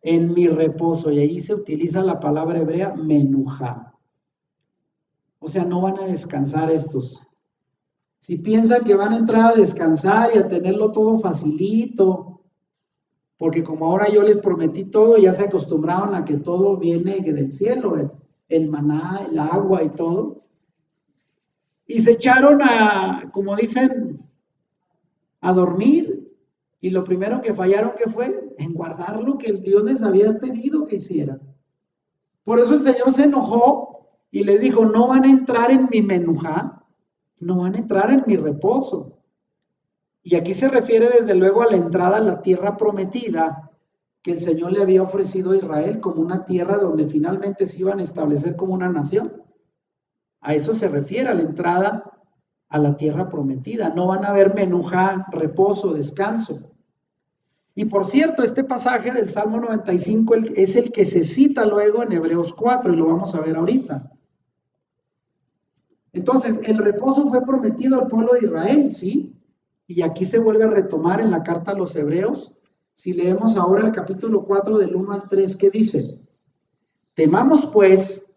en mi reposo. Y ahí se utiliza la palabra hebrea menujá. O sea, no van a descansar estos. Si piensan que van a entrar a descansar y a tenerlo todo facilito, porque como ahora yo les prometí todo, ya se acostumbraron a que todo viene del cielo, el maná, el agua y todo. Y se echaron a, como dicen, a dormir. Y lo primero que fallaron, ¿qué fue? En guardar lo que el Dios les había pedido que hicieran. Por eso el Señor se enojó y les dijo, no van a entrar en mi menujá, no van a entrar en mi reposo. Y aquí se refiere desde luego a la entrada a la tierra prometida que el Señor le había ofrecido a Israel como una tierra donde finalmente se iban a establecer como una nación. A eso se refiere, a la entrada a la tierra prometida. No van a haber menujá, reposo, descanso. Y por cierto, este pasaje del Salmo 95 es el que se cita luego en Hebreos 4 y lo vamos a ver ahorita. Entonces, el reposo fue prometido al pueblo de Israel, ¿sí? Y aquí se vuelve a retomar en la carta a los Hebreos. Si leemos ahora el capítulo 4 del 1 al 3, ¿qué dice? Temamos pues,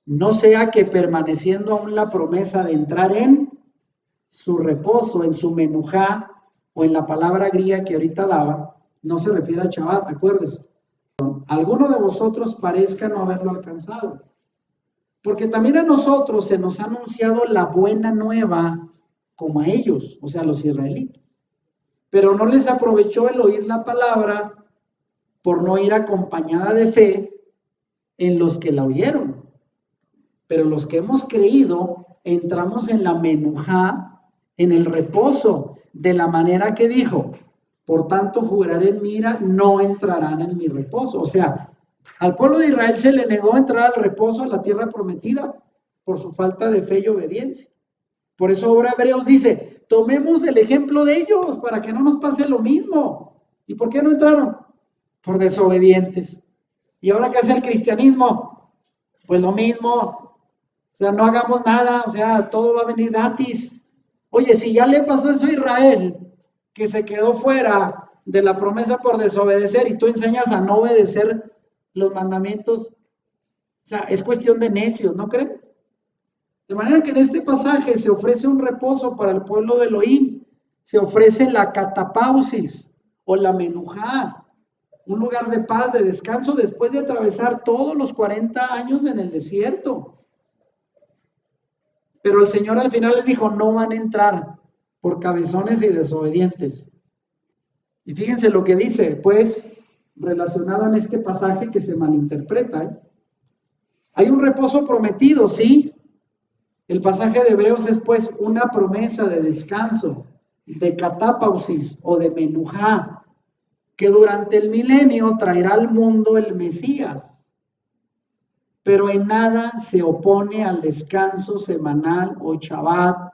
no sea que permaneciendo aún la promesa de entrar en su reposo, en su menujá, o en la palabra griega que ahorita daba, no se refiere a Shabbat, acuérdense. Alguno de vosotros parezca no haberlo alcanzado. Porque también a nosotros se nos ha anunciado la buena nueva como a ellos, o sea, a los israelitas. Pero no les aprovechó el oír la palabra por no ir acompañada de fe en los que la oyeron. Pero los que hemos creído entramos en la menujá, en el reposo, de la manera que dijo, por tanto juraré en mi ira, no entrarán en mi reposo. O sea, al pueblo de Israel se le negó entrar al reposo a la tierra prometida por su falta de fe y obediencia. Por eso ahora Hebreos dice, tomemos el ejemplo de ellos para que no nos pase lo mismo. ¿Y por qué no entraron? Por desobedientes. ¿Y ahora qué hace el cristianismo? Pues lo mismo. O sea, no hagamos nada, o sea, todo va a venir gratis. Oye, si ya le pasó eso a Israel, que se quedó fuera de la promesa por desobedecer y tú enseñas a no obedecer los mandamientos, o sea, es cuestión de necios, ¿no creen? De manera que en este pasaje se ofrece un reposo para el pueblo de Elohim, se ofrece la catapausis o la menujá, un lugar de paz, de descanso después de atravesar todos los 40 años en el desierto. Pero el Señor al final les dijo, no van a entrar por cabezones y desobedientes. Y fíjense lo que dice, pues, relacionado en este pasaje que se malinterpreta. Hay un reposo prometido, sí. El pasaje de Hebreos es, pues, una promesa de descanso, de catapausis o de menujá, que durante el milenio traerá al mundo el Mesías. Pero en nada se opone al descanso semanal o Shabbat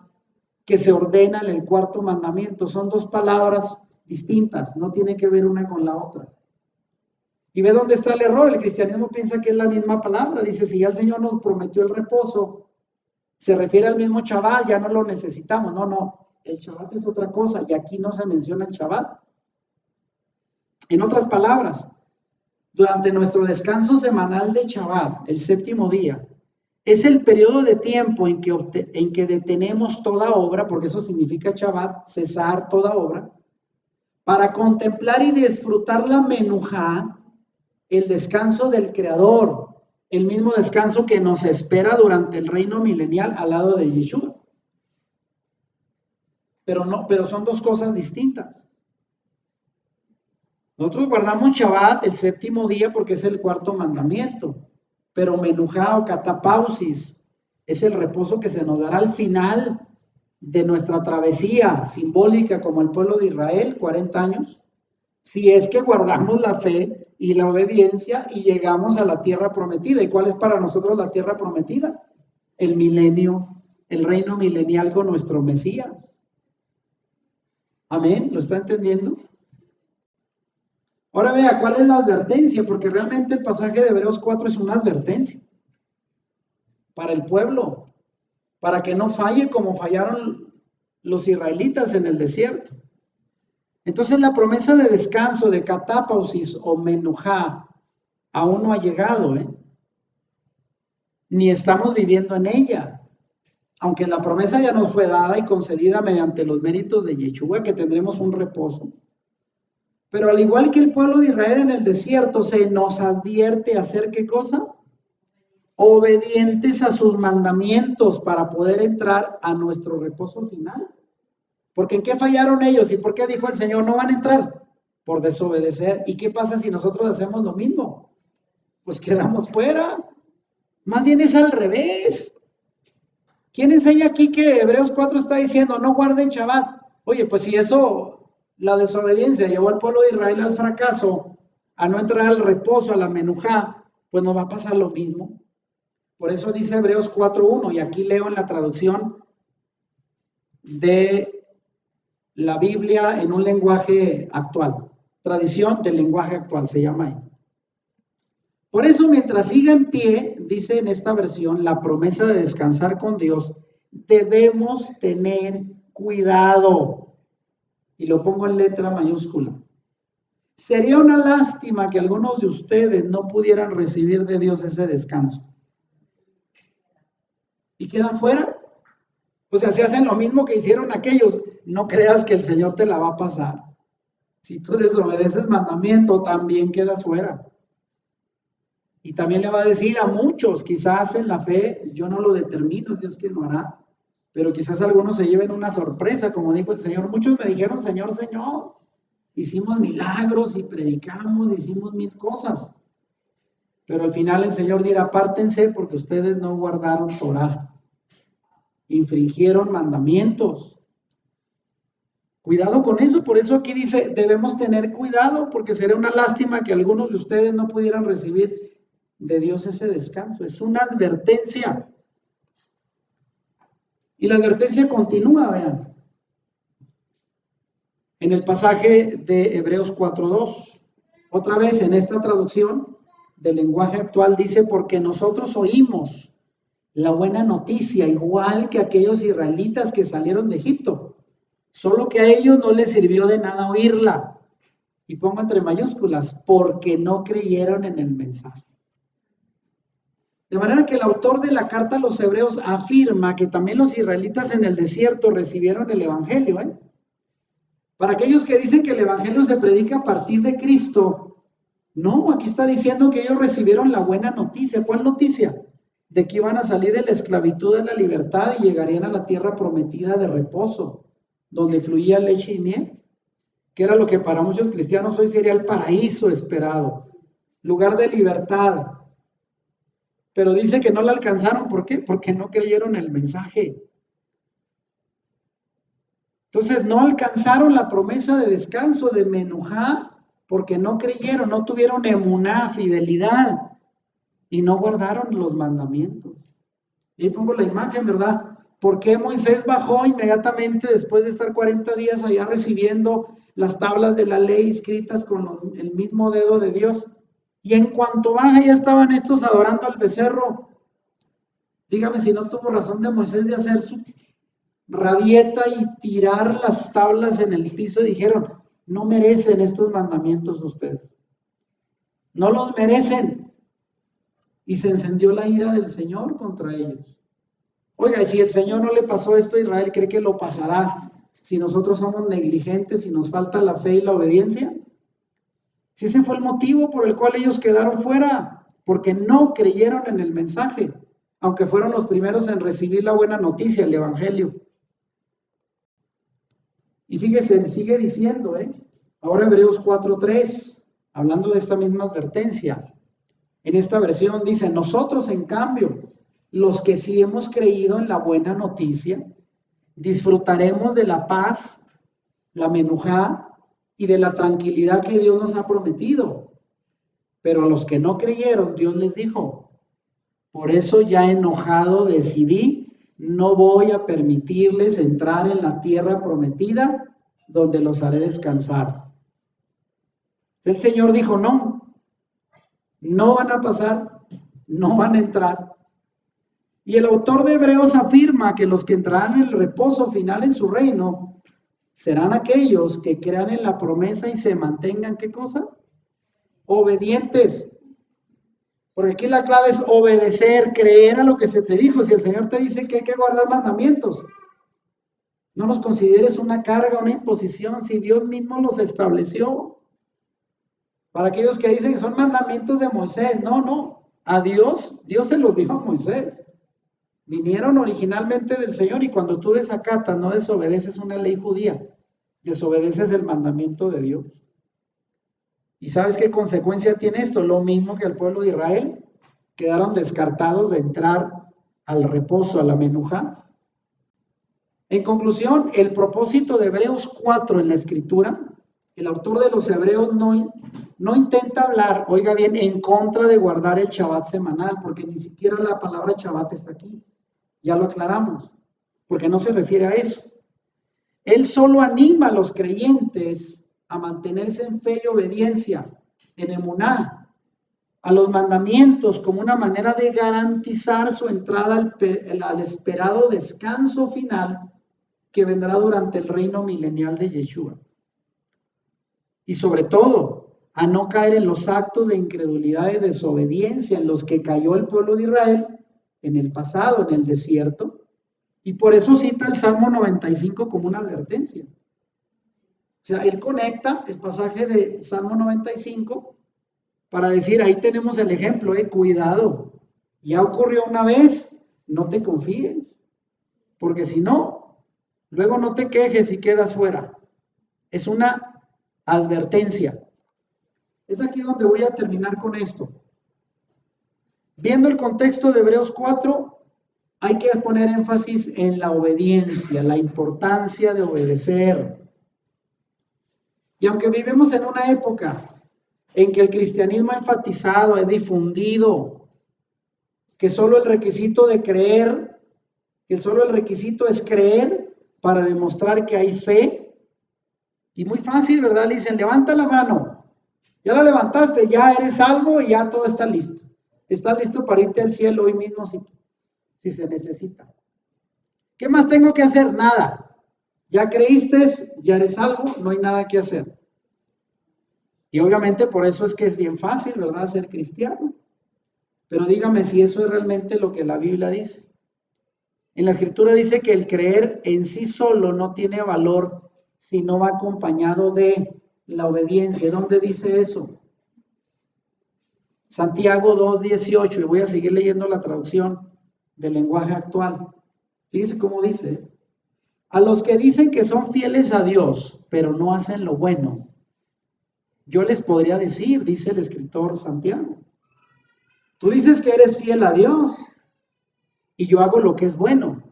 que se ordena en el cuarto mandamiento. Son dos palabras distintas, no tiene que ver una con la otra. Y ve dónde está el error. El cristianismo piensa que es la misma palabra. Dice, si ya el Señor nos prometió el reposo, se refiere al mismo Shabbat, ya no lo necesitamos. No, el Shabbat es otra cosa y aquí no se menciona el Shabbat. En otras palabras, durante nuestro descanso semanal de Shabbat, el séptimo día, es el periodo de tiempo en que detenemos toda obra, porque eso significa Shabbat, cesar toda obra, para contemplar y disfrutar la menujá, el descanso del Creador, el mismo descanso que nos espera durante el reino milenial al lado de Yeshua. Pero son dos cosas distintas. Nosotros guardamos Shabbat el séptimo día porque es el cuarto mandamiento, pero menujá o catapausis es el reposo que se nos dará al final de nuestra travesía simbólica como el pueblo de Israel, 40 años, si es que guardamos la fe y la obediencia y llegamos a la tierra prometida. ¿Y cuál es para nosotros la tierra prometida? El milenio, el reino milenial con nuestro Mesías. Amén, ¿lo está entendiendo? Ahora vea, ¿cuál es la advertencia? Porque realmente el pasaje de Hebreos 4 es una advertencia para el pueblo, para que no falle como fallaron los israelitas en el desierto. Entonces la promesa de descanso de catápausis o menujá aún no ha llegado, ni estamos viviendo en ella. Aunque la promesa ya nos fue dada y concedida mediante los méritos de Yeshua, que tendremos un reposo. Pero al igual que el pueblo de Israel en el desierto, se nos advierte hacer ¿qué cosa? Obedientes a sus mandamientos para poder entrar a nuestro reposo final. Porque ¿en qué fallaron ellos? ¿Y por qué dijo el Señor no van a entrar? Por desobedecer. ¿Y qué pasa si nosotros hacemos lo mismo? Pues quedamos fuera. Más bien es al revés. ¿Quién enseña aquí que Hebreos 4 está diciendo no guarden Shabbat? Oye, pues si eso, la desobediencia llevó al pueblo de Israel al fracaso, a no entrar al reposo, a la menujá, pues nos va a pasar lo mismo. Por eso dice Hebreos 4:1, y aquí leo en la traducción de la Biblia en un lenguaje actual. Tradición del lenguaje actual se llama ahí. Por eso, mientras siga en pie, dice en esta versión, la promesa de descansar con Dios, debemos tener cuidado. Y lo pongo en letra mayúscula. Sería una lástima que algunos de ustedes no pudieran recibir de Dios ese descanso. ¿Y quedan fuera? O sea, si hacen lo mismo que hicieron aquellos, no creas que el Señor te la va a pasar. Si tú desobedeces mandamiento, también quedas fuera. Y también le va a decir a muchos, quizás en la fe, yo no lo determino, es Dios quien lo hará, pero quizás algunos se lleven una sorpresa, como dijo el Señor. Muchos me dijeron, Señor, Señor, hicimos milagros y predicamos, hicimos mil cosas. Pero al final el Señor dirá, apártense porque ustedes no guardaron Torah, infringieron mandamientos. Cuidado con eso, por eso aquí dice, debemos tener cuidado, porque sería una lástima que algunos de ustedes no pudieran recibir de Dios ese descanso. Es una advertencia. Y la advertencia continúa, vean. En el pasaje de Hebreos 4:2. Otra vez en esta traducción del lenguaje actual dice, porque nosotros oímos la buena noticia, igual que aquellos israelitas que salieron de Egipto. Solo que a ellos no les sirvió de nada oírla. Y pongo entre mayúsculas, porque no creyeron en el mensaje. De manera que el autor de la carta a los hebreos afirma que también los israelitas en el desierto recibieron el evangelio. Para aquellos que dicen que el evangelio se predica a partir de Cristo, no, aquí está diciendo que ellos recibieron la buena noticia. ¿Cuál noticia? De que iban a salir de la esclavitud a la libertad y llegarían a la tierra prometida de reposo, donde fluía leche y miel, que era lo que para muchos cristianos hoy sería el paraíso esperado, lugar de libertad. Pero dice que no la alcanzaron. ¿Por qué? Porque no creyeron el mensaje. Entonces no alcanzaron la promesa de descanso de menujá porque no creyeron, no tuvieron emuná, fidelidad, y no guardaron los mandamientos. Y ahí pongo la imagen, ¿verdad? ¿Por qué Moisés bajó inmediatamente después de estar 40 días allá recibiendo las tablas de la ley escritas con el mismo dedo de Dios? Y en cuanto baja ya estaban estos adorando al becerro. Dígame si no tuvo razón de Moisés de hacer su rabieta y tirar las tablas en el piso. Dijeron, no merecen estos mandamientos ustedes. No los merecen. Y se encendió la ira del Señor contra ellos. Oiga, y si el Señor no le pasó esto a Israel, ¿cree que lo pasará si nosotros somos negligentes, si nos falta la fe y la obediencia? Si ese fue el motivo por el cual ellos quedaron fuera, porque no creyeron en el mensaje, aunque fueron los primeros en recibir la buena noticia, el evangelio. Y fíjese, sigue diciendo, ahora Hebreos 4:3, hablando de esta misma advertencia. En esta versión dice, nosotros en cambio, los que sí hemos creído en la buena noticia, disfrutaremos de la paz, la menujá y de la tranquilidad que Dios nos ha prometido. Pero a los que no creyeron, Dios les dijo, por eso ya enojado decidí, no voy a permitirles entrar en la tierra prometida donde los haré descansar. El Señor dijo, no, no van a pasar, no van a entrar. Y el autor de Hebreos afirma que los que entrarán en el reposo final en su reino serán aquellos que crean en la promesa y se mantengan, ¿qué cosa? Obedientes. Porque aquí la clave es obedecer, creer a lo que se te dijo. Si el Señor te dice que hay que guardar mandamientos, no los consideres una carga, una imposición, si Dios mismo los estableció. Para aquellos que dicen que son mandamientos de Moisés, no, a Dios se los dijo a Moisés. Vinieron originalmente del Señor y cuando tú desacatas, no desobedeces una ley judía, desobedeces el mandamiento de Dios. ¿Y sabes qué consecuencia tiene esto? Lo mismo que el pueblo de Israel, quedaron descartados de entrar al reposo, a la menujá. En conclusión, el propósito de Hebreos 4 en la Escritura, el autor de los Hebreos no intenta hablar, oiga bien, en contra de guardar el Shabbat semanal, porque ni siquiera la palabra Shabbat está aquí. Ya lo aclaramos, porque no se refiere a eso. Él solo anima a los creyentes a mantenerse en fe y obediencia, en emuná, a los mandamientos como una manera de garantizar su entrada al esperado descanso final que vendrá durante el reino milenial de Yeshua. Y sobre todo, a no caer en los actos de incredulidad y desobediencia en los que cayó el pueblo de Israel en el pasado, en el desierto. Y por eso cita el Salmo 95 como una advertencia. O sea, él conecta el pasaje de Salmo 95 para decir, ahí tenemos el ejemplo, cuidado, ya ocurrió una vez, no te confíes, porque si no, luego no te quejes y quedas fuera. Es una advertencia. Es aquí donde voy a terminar con esto. Viendo el contexto de Hebreos 4, hay que poner énfasis en la obediencia, la importancia de obedecer. Y aunque vivimos en una época en que el cristianismo ha enfatizado, ha difundido, que solo el requisito de creer, que solo el requisito es creer para demostrar que hay fe. Y muy fácil, ¿verdad? Le dicen, levanta la mano. Ya la levantaste, ya eres salvo y ya todo está listo. Estás listo para irte al cielo hoy mismo si se necesita. ¿Qué más tengo que hacer? Nada. Ya creíste, ya eres salvo, no hay nada que hacer. Y obviamente por eso es que es bien fácil, ¿verdad?, ser cristiano. Pero dígame si eso es realmente lo que la Biblia dice. En la Escritura dice que el creer en sí solo no tiene valor si no va acompañado de la obediencia. ¿Dónde dice eso? Santiago 2:18, y voy a seguir leyendo la traducción del lenguaje actual. Fíjese cómo dice: a los que dicen que son fieles a Dios, pero no hacen lo bueno, yo les podría decir, dice el escritor Santiago, tú dices que eres fiel a Dios y yo hago lo que es bueno.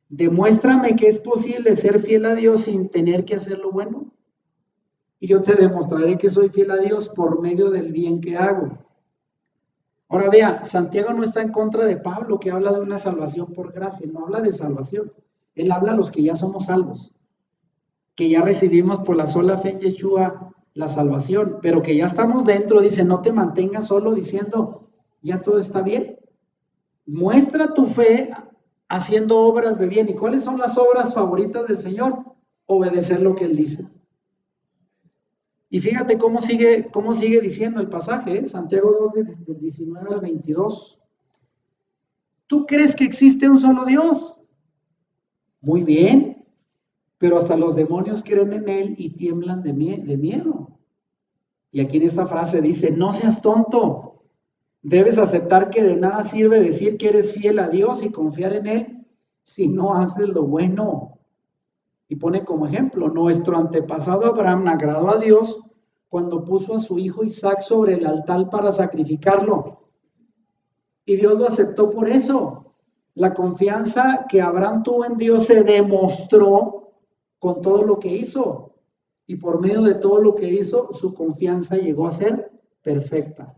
Demuéstrame que es posible ser fiel a Dios sin tener que hacer lo bueno. Y yo te demostraré que soy fiel a Dios por medio del bien que hago. Ahora vea, Santiago no está en contra de Pablo, que habla de una salvación por gracia, no habla de salvación. Él habla a los que ya somos salvos, que ya recibimos por la sola fe en Yeshua la salvación, pero que ya estamos dentro. Dice, no te mantengas solo diciendo, ya todo está bien. Muestra tu fe haciendo obras de bien. ¿Y cuáles son las obras favoritas del Señor? Obedecer lo que Él dice. Y fíjate cómo sigue diciendo el pasaje, Santiago 2, del 19 al 22. ¿Tú crees que existe un solo Dios? Muy bien, pero hasta los demonios creen en Él y tiemblan de miedo. Y aquí en esta frase dice, no seas tonto. Debes aceptar que de nada sirve decir que eres fiel a Dios y confiar en Él si no haces lo bueno. Y pone como ejemplo, nuestro antepasado Abraham agradó a Dios cuando puso a su hijo Isaac sobre el altar para sacrificarlo. Y Dios lo aceptó por eso. La confianza que Abraham tuvo en Dios se demostró con todo lo que hizo. Y por medio de todo lo que hizo, su confianza llegó a ser perfecta.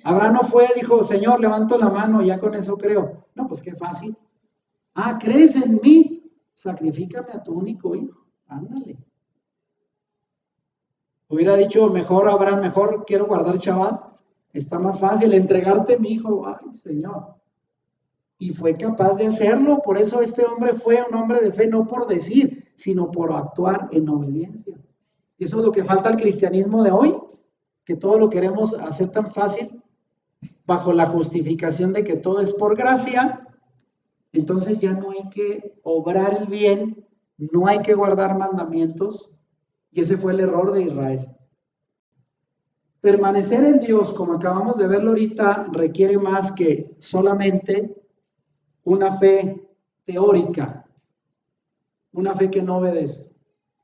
Abraham no fue, dijo, Señor, levanto la mano, ya con eso creo. No, pues qué fácil. Ah, ¿crees en mí? Sacrifícame a tu único hijo. Ándale. Hubiera dicho, mejor Abraham, mejor quiero guardar Shabbat. Está más fácil entregarte mi hijo. Ay, Señor. Y fue capaz de hacerlo. Por eso este hombre fue un hombre de fe, no por decir, sino por actuar en obediencia. Eso es lo que falta al cristianismo de hoy, que todo lo queremos hacer tan fácil bajo la justificación de que todo es por gracia. Entonces ya no hay que obrar el bien, no hay que guardar mandamientos, y ese fue el error de Israel. Permanecer en Dios, como acabamos de verlo ahorita, requiere más que solamente una fe teórica, una fe que no obedece.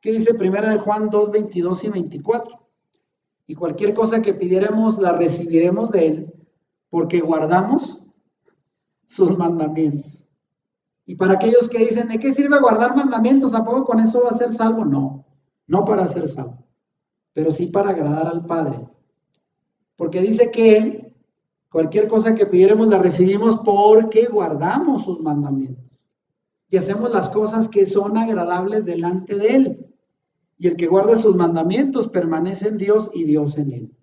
¿Qué dice primera de Juan 2, 22 y 24? Y cualquier cosa que pidiéramos la recibiremos de Él, porque guardamos sus mandamientos. Y para aquellos que dicen, ¿de qué sirve guardar mandamientos? ¿A poco con eso va a ser salvo? No, no para ser salvo, pero sí para agradar al Padre. Porque dice que Él, cualquier cosa que pidiéramos la recibimos porque guardamos sus mandamientos. Y hacemos las cosas que son agradables delante de Él. Y el que guarda sus mandamientos permanece en Dios y Dios en Él.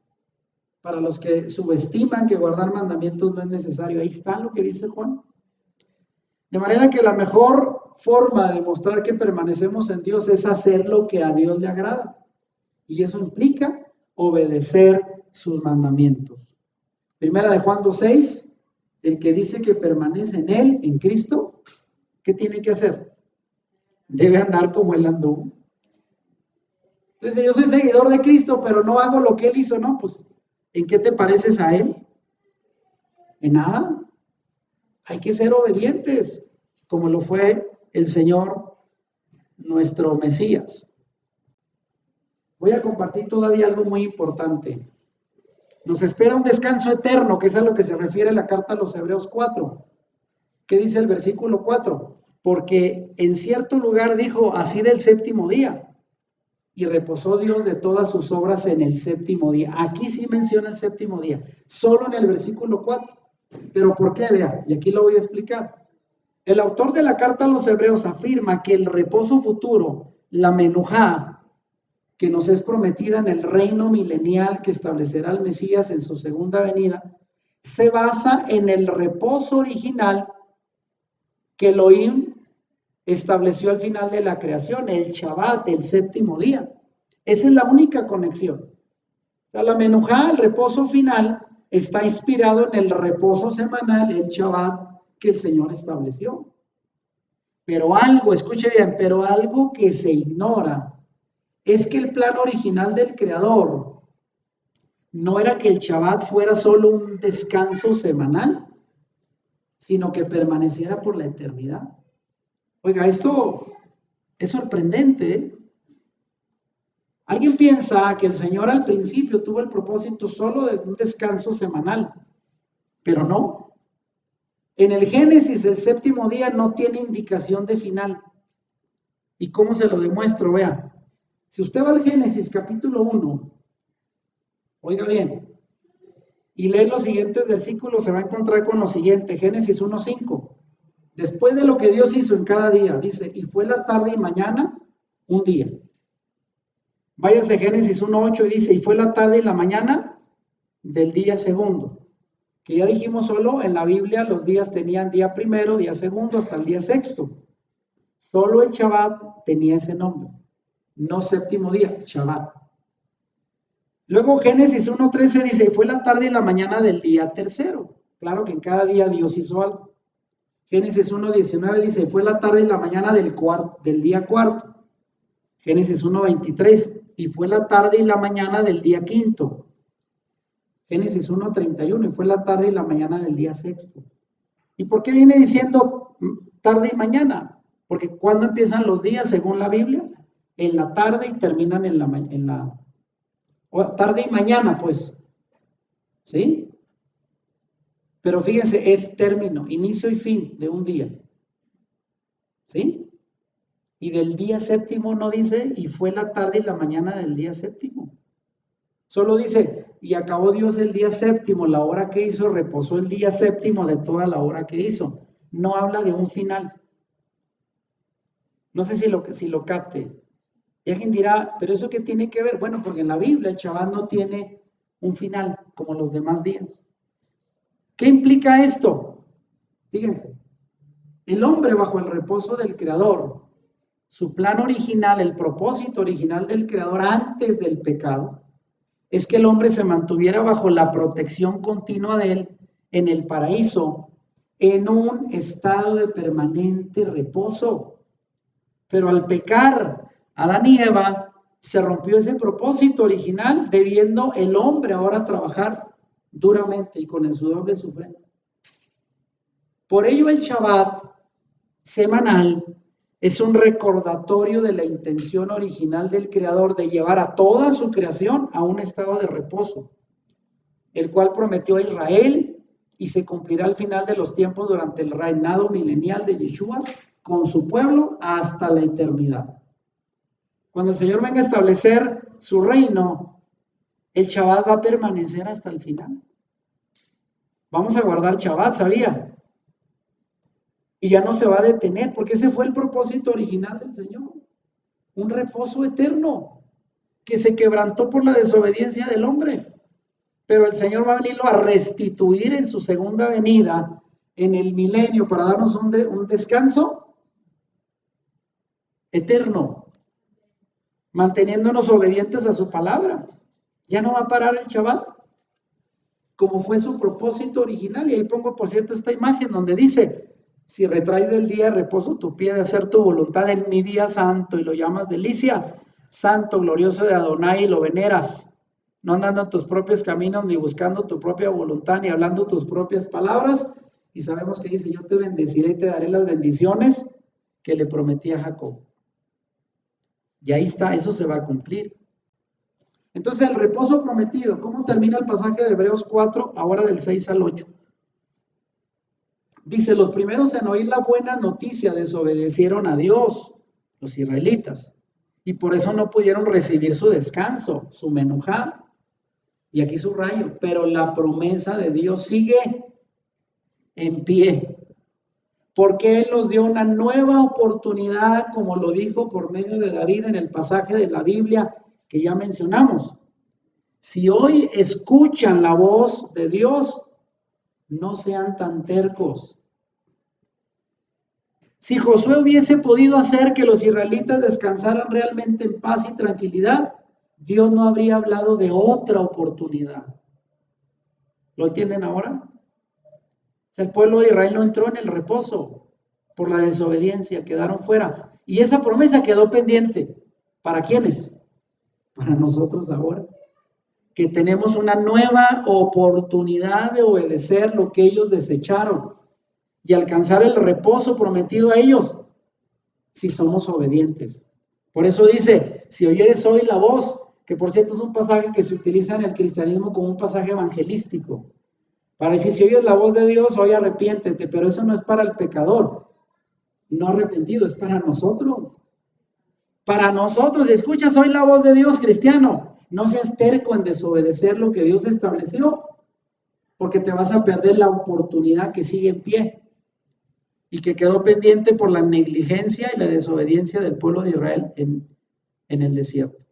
Para los que subestiman que guardar mandamientos no es necesario, ahí está lo que dice Juan. De manera que la mejor forma de demostrar que permanecemos en Dios es hacer lo que a Dios le agrada. Y eso implica obedecer sus mandamientos. Primera de Juan 2:6, el que dice que permanece en Él, en Cristo, ¿qué tiene que hacer? Debe andar como Él anduvo. Entonces, yo soy seguidor de Cristo, pero no hago lo que Él hizo, ¿no? Pues, ¿en qué te pareces a Él? En nada. Hay que ser obedientes, como lo fue el Señor, nuestro Mesías. Voy a compartir todavía algo muy importante. Nos espera un descanso eterno, que es a lo que se refiere la carta a los Hebreos 4. ¿Qué dice el versículo 4? Porque en cierto lugar dijo, así del séptimo día, y reposó Dios de todas sus obras en el séptimo día. Aquí sí menciona el séptimo día, solo en el versículo 4. ¿Pero por qué? Vea, y aquí lo voy a explicar. El autor de la carta a los Hebreos afirma que el reposo futuro, la menujá, que nos es prometida en el reino milenial que establecerá el Mesías en su segunda venida, se basa en el reposo original que Elohim estableció al final de la creación, el Shabbat, el séptimo día. Esa es la única conexión. O sea, la menujá, el reposo final, está inspirado en el reposo semanal, el Shabbat, que el Señor estableció. Pero algo, escuche bien, pero algo que se ignora es que el plan original del Creador no era que el Shabbat fuera solo un descanso semanal, sino que permaneciera por la eternidad. Oiga, esto es sorprendente, ¿eh? Alguien piensa que el Señor al principio tuvo el propósito solo de un descanso semanal, pero no. En el Génesis, el séptimo día no tiene indicación de final. ¿Y cómo se lo demuestro? Vea, si usted va al Génesis capítulo 1, oiga bien, y lee los siguientes versículos, se va a encontrar con lo siguiente, Génesis 1:5. Después de lo que Dios hizo en cada día, dice, y fue la tarde y mañana, un día. Váyase Génesis 1:8 y dice, y fue la tarde y la mañana del día segundo. Que ya dijimos solo, en la Biblia los días tenían día primero, día segundo, hasta el día sexto. Solo el Shabbat tenía ese nombre, no séptimo día, Shabbat. Luego Génesis 1:13 dice, y fue la tarde y la mañana del día tercero. Claro que en cada día Dios hizo algo. Génesis 1:19 dice, fue la tarde y la mañana del día cuarto. Génesis 1:23, y fue la tarde y la mañana del día quinto. Génesis 1:31, y fue la tarde y la mañana del día sexto. ¿Y por qué viene diciendo tarde y mañana? Porque ¿cuándo empiezan los días según la Biblia? En la tarde y terminan en la tarde y mañana, pues. ¿Sí? Pero fíjense, es término, inicio y fin de un día. ¿Sí? Y del día séptimo no dice, y fue la tarde y la mañana del día séptimo. Solo dice, y acabó Dios el día séptimo, la hora que hizo, reposó el día séptimo de toda la hora que hizo. No habla de un final. No sé si lo capte. Y alguien dirá, ¿pero eso qué tiene que ver? Bueno, porque en la Biblia el Shabbat no tiene un final como los demás días. ¿Qué implica esto? Fíjense, el hombre bajo el reposo del Creador, su plan original, el propósito original del Creador antes del pecado, es que el hombre se mantuviera bajo la protección continua de él en el paraíso, en un estado de permanente reposo. Pero al pecar Adán y Eva, se rompió ese propósito original, debiendo el hombre ahora trabajar duramente y con el sudor de su frente. Por ello el Shabbat semanal es un recordatorio de la intención original del Creador de llevar a toda su creación a un estado de reposo, el cual prometió a Israel y se cumplirá al final de los tiempos durante el reinado milenial de Yeshua con su pueblo hasta la eternidad. Cuando el Señor venga a establecer su reino, el Shabbat va a permanecer hasta el final. Vamos a guardar Shabbat, ¿sabía? Y ya no se va a detener, porque ese fue el propósito original del Señor. Un reposo eterno que se quebrantó por la desobediencia del hombre. Pero el Señor va a venirlo a restituir en su segunda venida, en el milenio, para darnos un descanso eterno, manteniéndonos obedientes a su palabra. Ya no va a parar el Shabbat, como fue su propósito original. Y ahí pongo, por cierto, esta imagen donde dice: si retraes del día de reposo tu pie de hacer tu voluntad en mi día santo y lo llamas delicia, santo, glorioso de Adonai, y lo veneras, no andando en tus propios caminos, ni buscando tu propia voluntad, ni hablando tus propias palabras. Y sabemos que dice: yo te bendeciré y te daré las bendiciones que le prometí a Jacob. Y ahí está, eso se va a cumplir. Entonces, el reposo prometido, ¿cómo termina el pasaje de Hebreos 4, ahora del 6 al 8? Dice: los primeros en oír la buena noticia desobedecieron a Dios, los israelitas, y por eso no pudieron recibir su descanso, su menujá. Y aquí subrayo, pero la promesa de Dios sigue en pie, porque Él nos dio una nueva oportunidad, como lo dijo por medio de David en el pasaje de la Biblia que ya mencionamos. Si hoy escuchan la voz de Dios, no sean tan tercos. Si Josué hubiese podido hacer que los israelitas descansaran realmente en paz y tranquilidad, Dios no habría hablado de otra oportunidad. ¿Lo entienden ahora? O sea, el pueblo de Israel no entró en el reposo por la desobediencia, quedaron fuera. Y esa promesa quedó pendiente. ¿Para quiénes? Para nosotros ahora, que tenemos una nueva oportunidad de obedecer lo que ellos desecharon y alcanzar el reposo prometido a ellos, si somos obedientes. Por eso dice: si oyeres hoy la voz, que por cierto es un pasaje que se utiliza en el cristianismo como un pasaje evangelístico, para decir: si oyes la voz de Dios, hoy arrepiéntete. Pero eso no es para el pecador no arrepentido, es para nosotros. Para nosotros, si escuchas hoy la voz de Dios, cristiano, no seas terco en desobedecer lo que Dios estableció, porque te vas a perder la oportunidad que sigue en pie y que quedó pendiente por la negligencia y la desobediencia del pueblo de Israel en el desierto.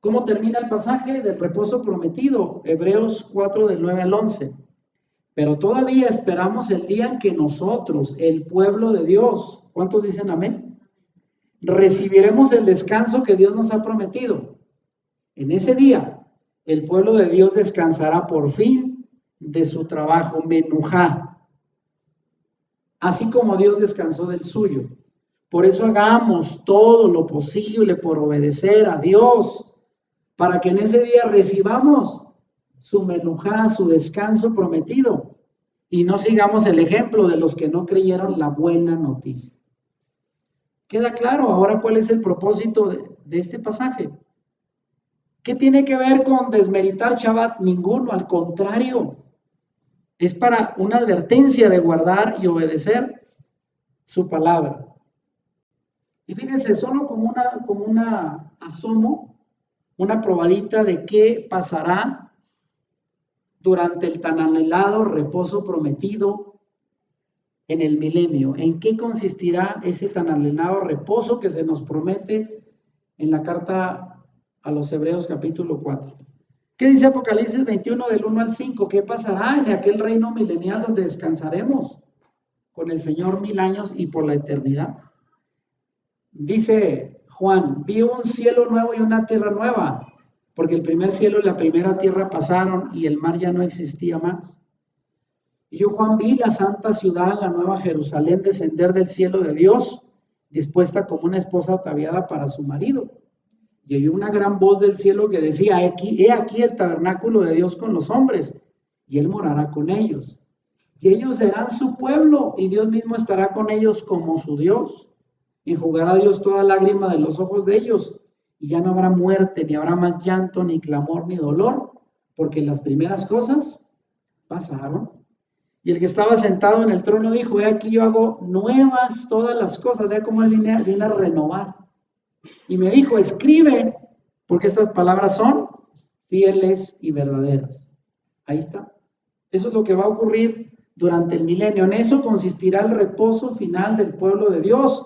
¿Cómo termina el pasaje del reposo prometido? Hebreos 4, del 9 al 11. Pero todavía esperamos el día en que nosotros, el pueblo de Dios, ¿cuántos dicen amén? Recibiremos el descanso que Dios nos ha prometido. En ese día, el pueblo de Dios descansará por fin de su trabajo, menujá, así como Dios descansó del suyo. Por eso hagamos todo lo posible por obedecer a Dios, para que en ese día recibamos su menujá, su descanso prometido, y no sigamos el ejemplo de los que no creyeron la buena noticia. ¿Queda claro ahora cuál es el propósito de este pasaje? ¿Qué tiene que ver con desmeritar Shabbat? Ninguno, al contrario. Es para una advertencia de guardar y obedecer su palabra. Y fíjense, solo como una asomo, una probadita de qué pasará durante el tan anhelado reposo prometido en el milenio. ¿En qué consistirá ese tan anhelado reposo que se nos promete en la carta a los Hebreos capítulo 4? ¿Qué dice Apocalipsis 21 del 1 al 5? ¿Qué pasará en aquel reino milenial donde descansaremos con el Señor 1000 años y por la eternidad? Dice Juan, vi un cielo nuevo y una tierra nueva, porque el primer cielo y la primera tierra pasaron y el mar ya no existía más. Y yo, Juan, vi la santa ciudad, la nueva Jerusalén, descender del cielo de Dios, dispuesta como una esposa ataviada para su marido. Y oyó una gran voz del cielo que decía, he aquí el tabernáculo de Dios con los hombres, y él morará con ellos. Y ellos serán su pueblo, y Dios mismo estará con ellos como su Dios. Enjugará Dios toda lágrima de los ojos de ellos, y ya no habrá muerte, ni habrá más llanto, ni clamor, ni dolor, porque las primeras cosas pasaron. Y el que estaba sentado en el trono dijo, he aquí yo hago nuevas todas las cosas. Vea cómo él viene a renovar. Y me dijo, escribe, porque estas palabras son fieles y verdaderas. Ahí está. Eso es lo que va a ocurrir durante el milenio. En eso consistirá el reposo final del pueblo de Dios.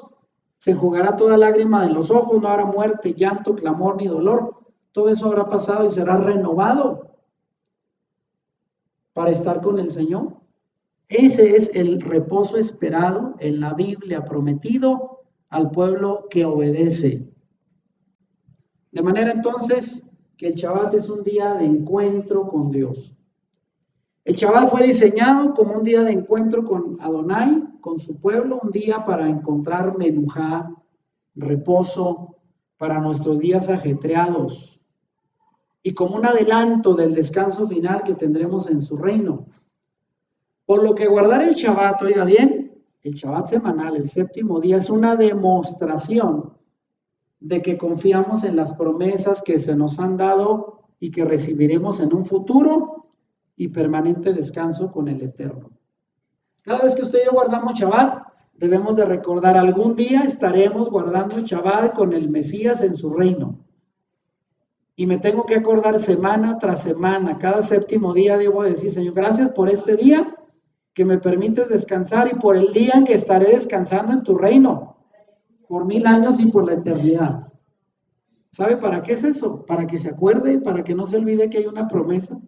Se enjugará toda lágrima de los ojos, no habrá muerte, llanto, clamor ni dolor. Todo eso habrá pasado y será renovado para estar con el Señor. Ese es el reposo esperado en la Biblia, prometido al pueblo que obedece. De manera entonces que el Shabbat es un día de encuentro con Dios. El Shabbat fue diseñado como un día de encuentro con Adonai, con su pueblo, un día para encontrar menujá, reposo para nuestros días ajetreados y como un adelanto del descanso final que tendremos en su reino. Por lo que guardar el Shabbat, oiga bien, el Shabbat semanal, el séptimo día, es una demostración de que confiamos en las promesas que se nos han dado y que recibiremos en un futuro y permanente descanso con el Eterno. Cada vez que usted y yo guardamos Shabbat, debemos de recordar, algún día estaremos guardando Shabbat con el Mesías en su reino. Y me tengo que acordar semana tras semana, cada séptimo día debo decir, Señor, gracias por este día que me permites descansar y por el día en que estaré descansando en tu reino, por 1000 años y por la eternidad. ¿Sabe para qué es eso? Para que se acuerde, para que no se olvide que hay una promesa.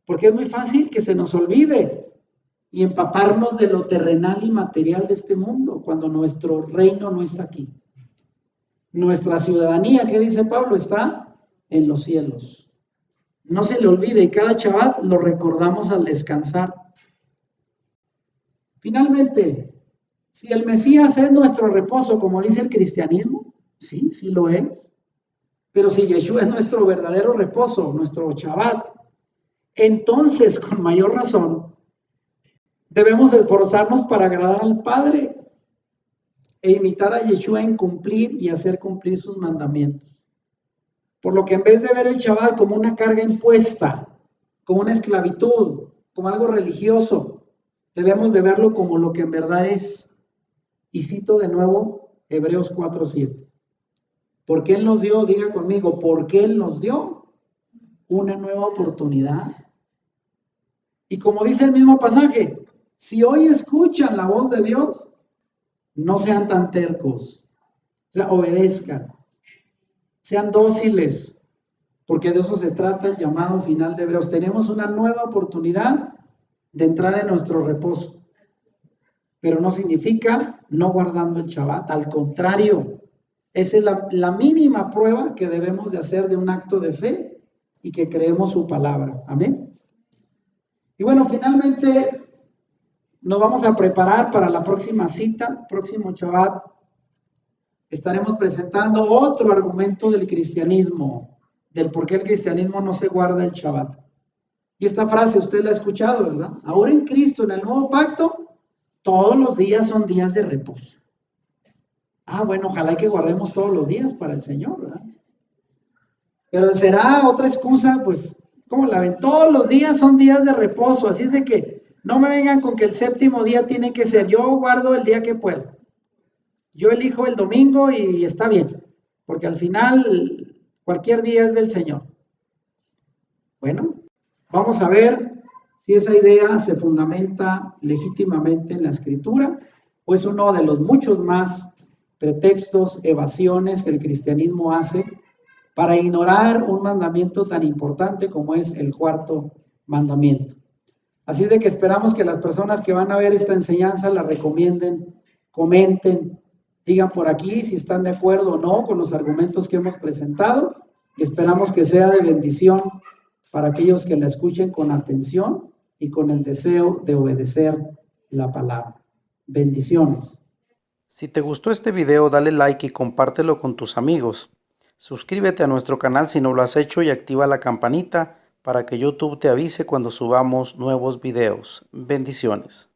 Porque es muy fácil que se nos olvide y empaparnos de lo terrenal y material de este mundo cuando nuestro reino no está aquí. Nuestra ciudadanía, ¿qué dice Pablo? Está en los cielos. No se le olvide y cada Shabbat lo recordamos al descansar. Finalmente, si el Mesías es nuestro reposo, como dice el cristianismo, sí, sí lo es. Pero si Yeshua es nuestro verdadero reposo, nuestro Shabbat, entonces, con mayor razón, debemos esforzarnos para agradar al Padre e imitar a Yeshua en cumplir y hacer cumplir sus mandamientos. Por lo que en vez de ver el Shabbat como una carga impuesta, como una esclavitud, como algo religioso, debemos de verlo como lo que en verdad es. Y cito de nuevo Hebreos 4:7. Porque Él nos dio, diga conmigo, porque Él nos dio una nueva oportunidad. Y como dice el mismo pasaje, si hoy escuchan la voz de Dios, no sean tan tercos, o sea, obedezcan, sean dóciles, porque de eso se trata el llamado final de Hebreos. Tenemos una nueva oportunidad de entrar en nuestro reposo, pero no significa no guardando el Shabbat, al contrario, esa es la mínima prueba que debemos de hacer de un acto de fe y que creemos su palabra. Amén. Y bueno, finalmente nos vamos a preparar para la próxima cita, próximo Shabbat. Estaremos presentando otro argumento del cristianismo, del por qué el cristianismo no se guarda el Shabbat. Y esta frase usted la ha escuchado, ¿verdad? Ahora en Cristo, en el nuevo pacto, todos los días son días de reposo. Ah, bueno, ojalá que guardemos todos los días para el Señor, ¿verdad? Pero será otra excusa, pues, ¿cómo la ven? Todos los días son días de reposo, así es de que no me vengan con que el séptimo día tiene que ser, yo guardo el día que puedo. Yo elijo el domingo y está bien, porque al final cualquier día es del Señor. Bueno, vamos a ver si esa idea se fundamenta legítimamente en la Escritura o es uno de los muchos más pretextos, evasiones que el cristianismo hace para ignorar un mandamiento tan importante como es el cuarto mandamiento. Así es de que esperamos que las personas que van a ver esta enseñanza la recomienden, comenten, digan por aquí si están de acuerdo o no con los argumentos que hemos presentado. Y esperamos que sea de bendición para aquellos que la escuchen con atención y con el deseo de obedecer la palabra. Bendiciones. Si te gustó este video, dale like y compártelo con tus amigos. Suscríbete a nuestro canal si no lo has hecho y activa la campanita para que YouTube te avise cuando subamos nuevos videos. Bendiciones.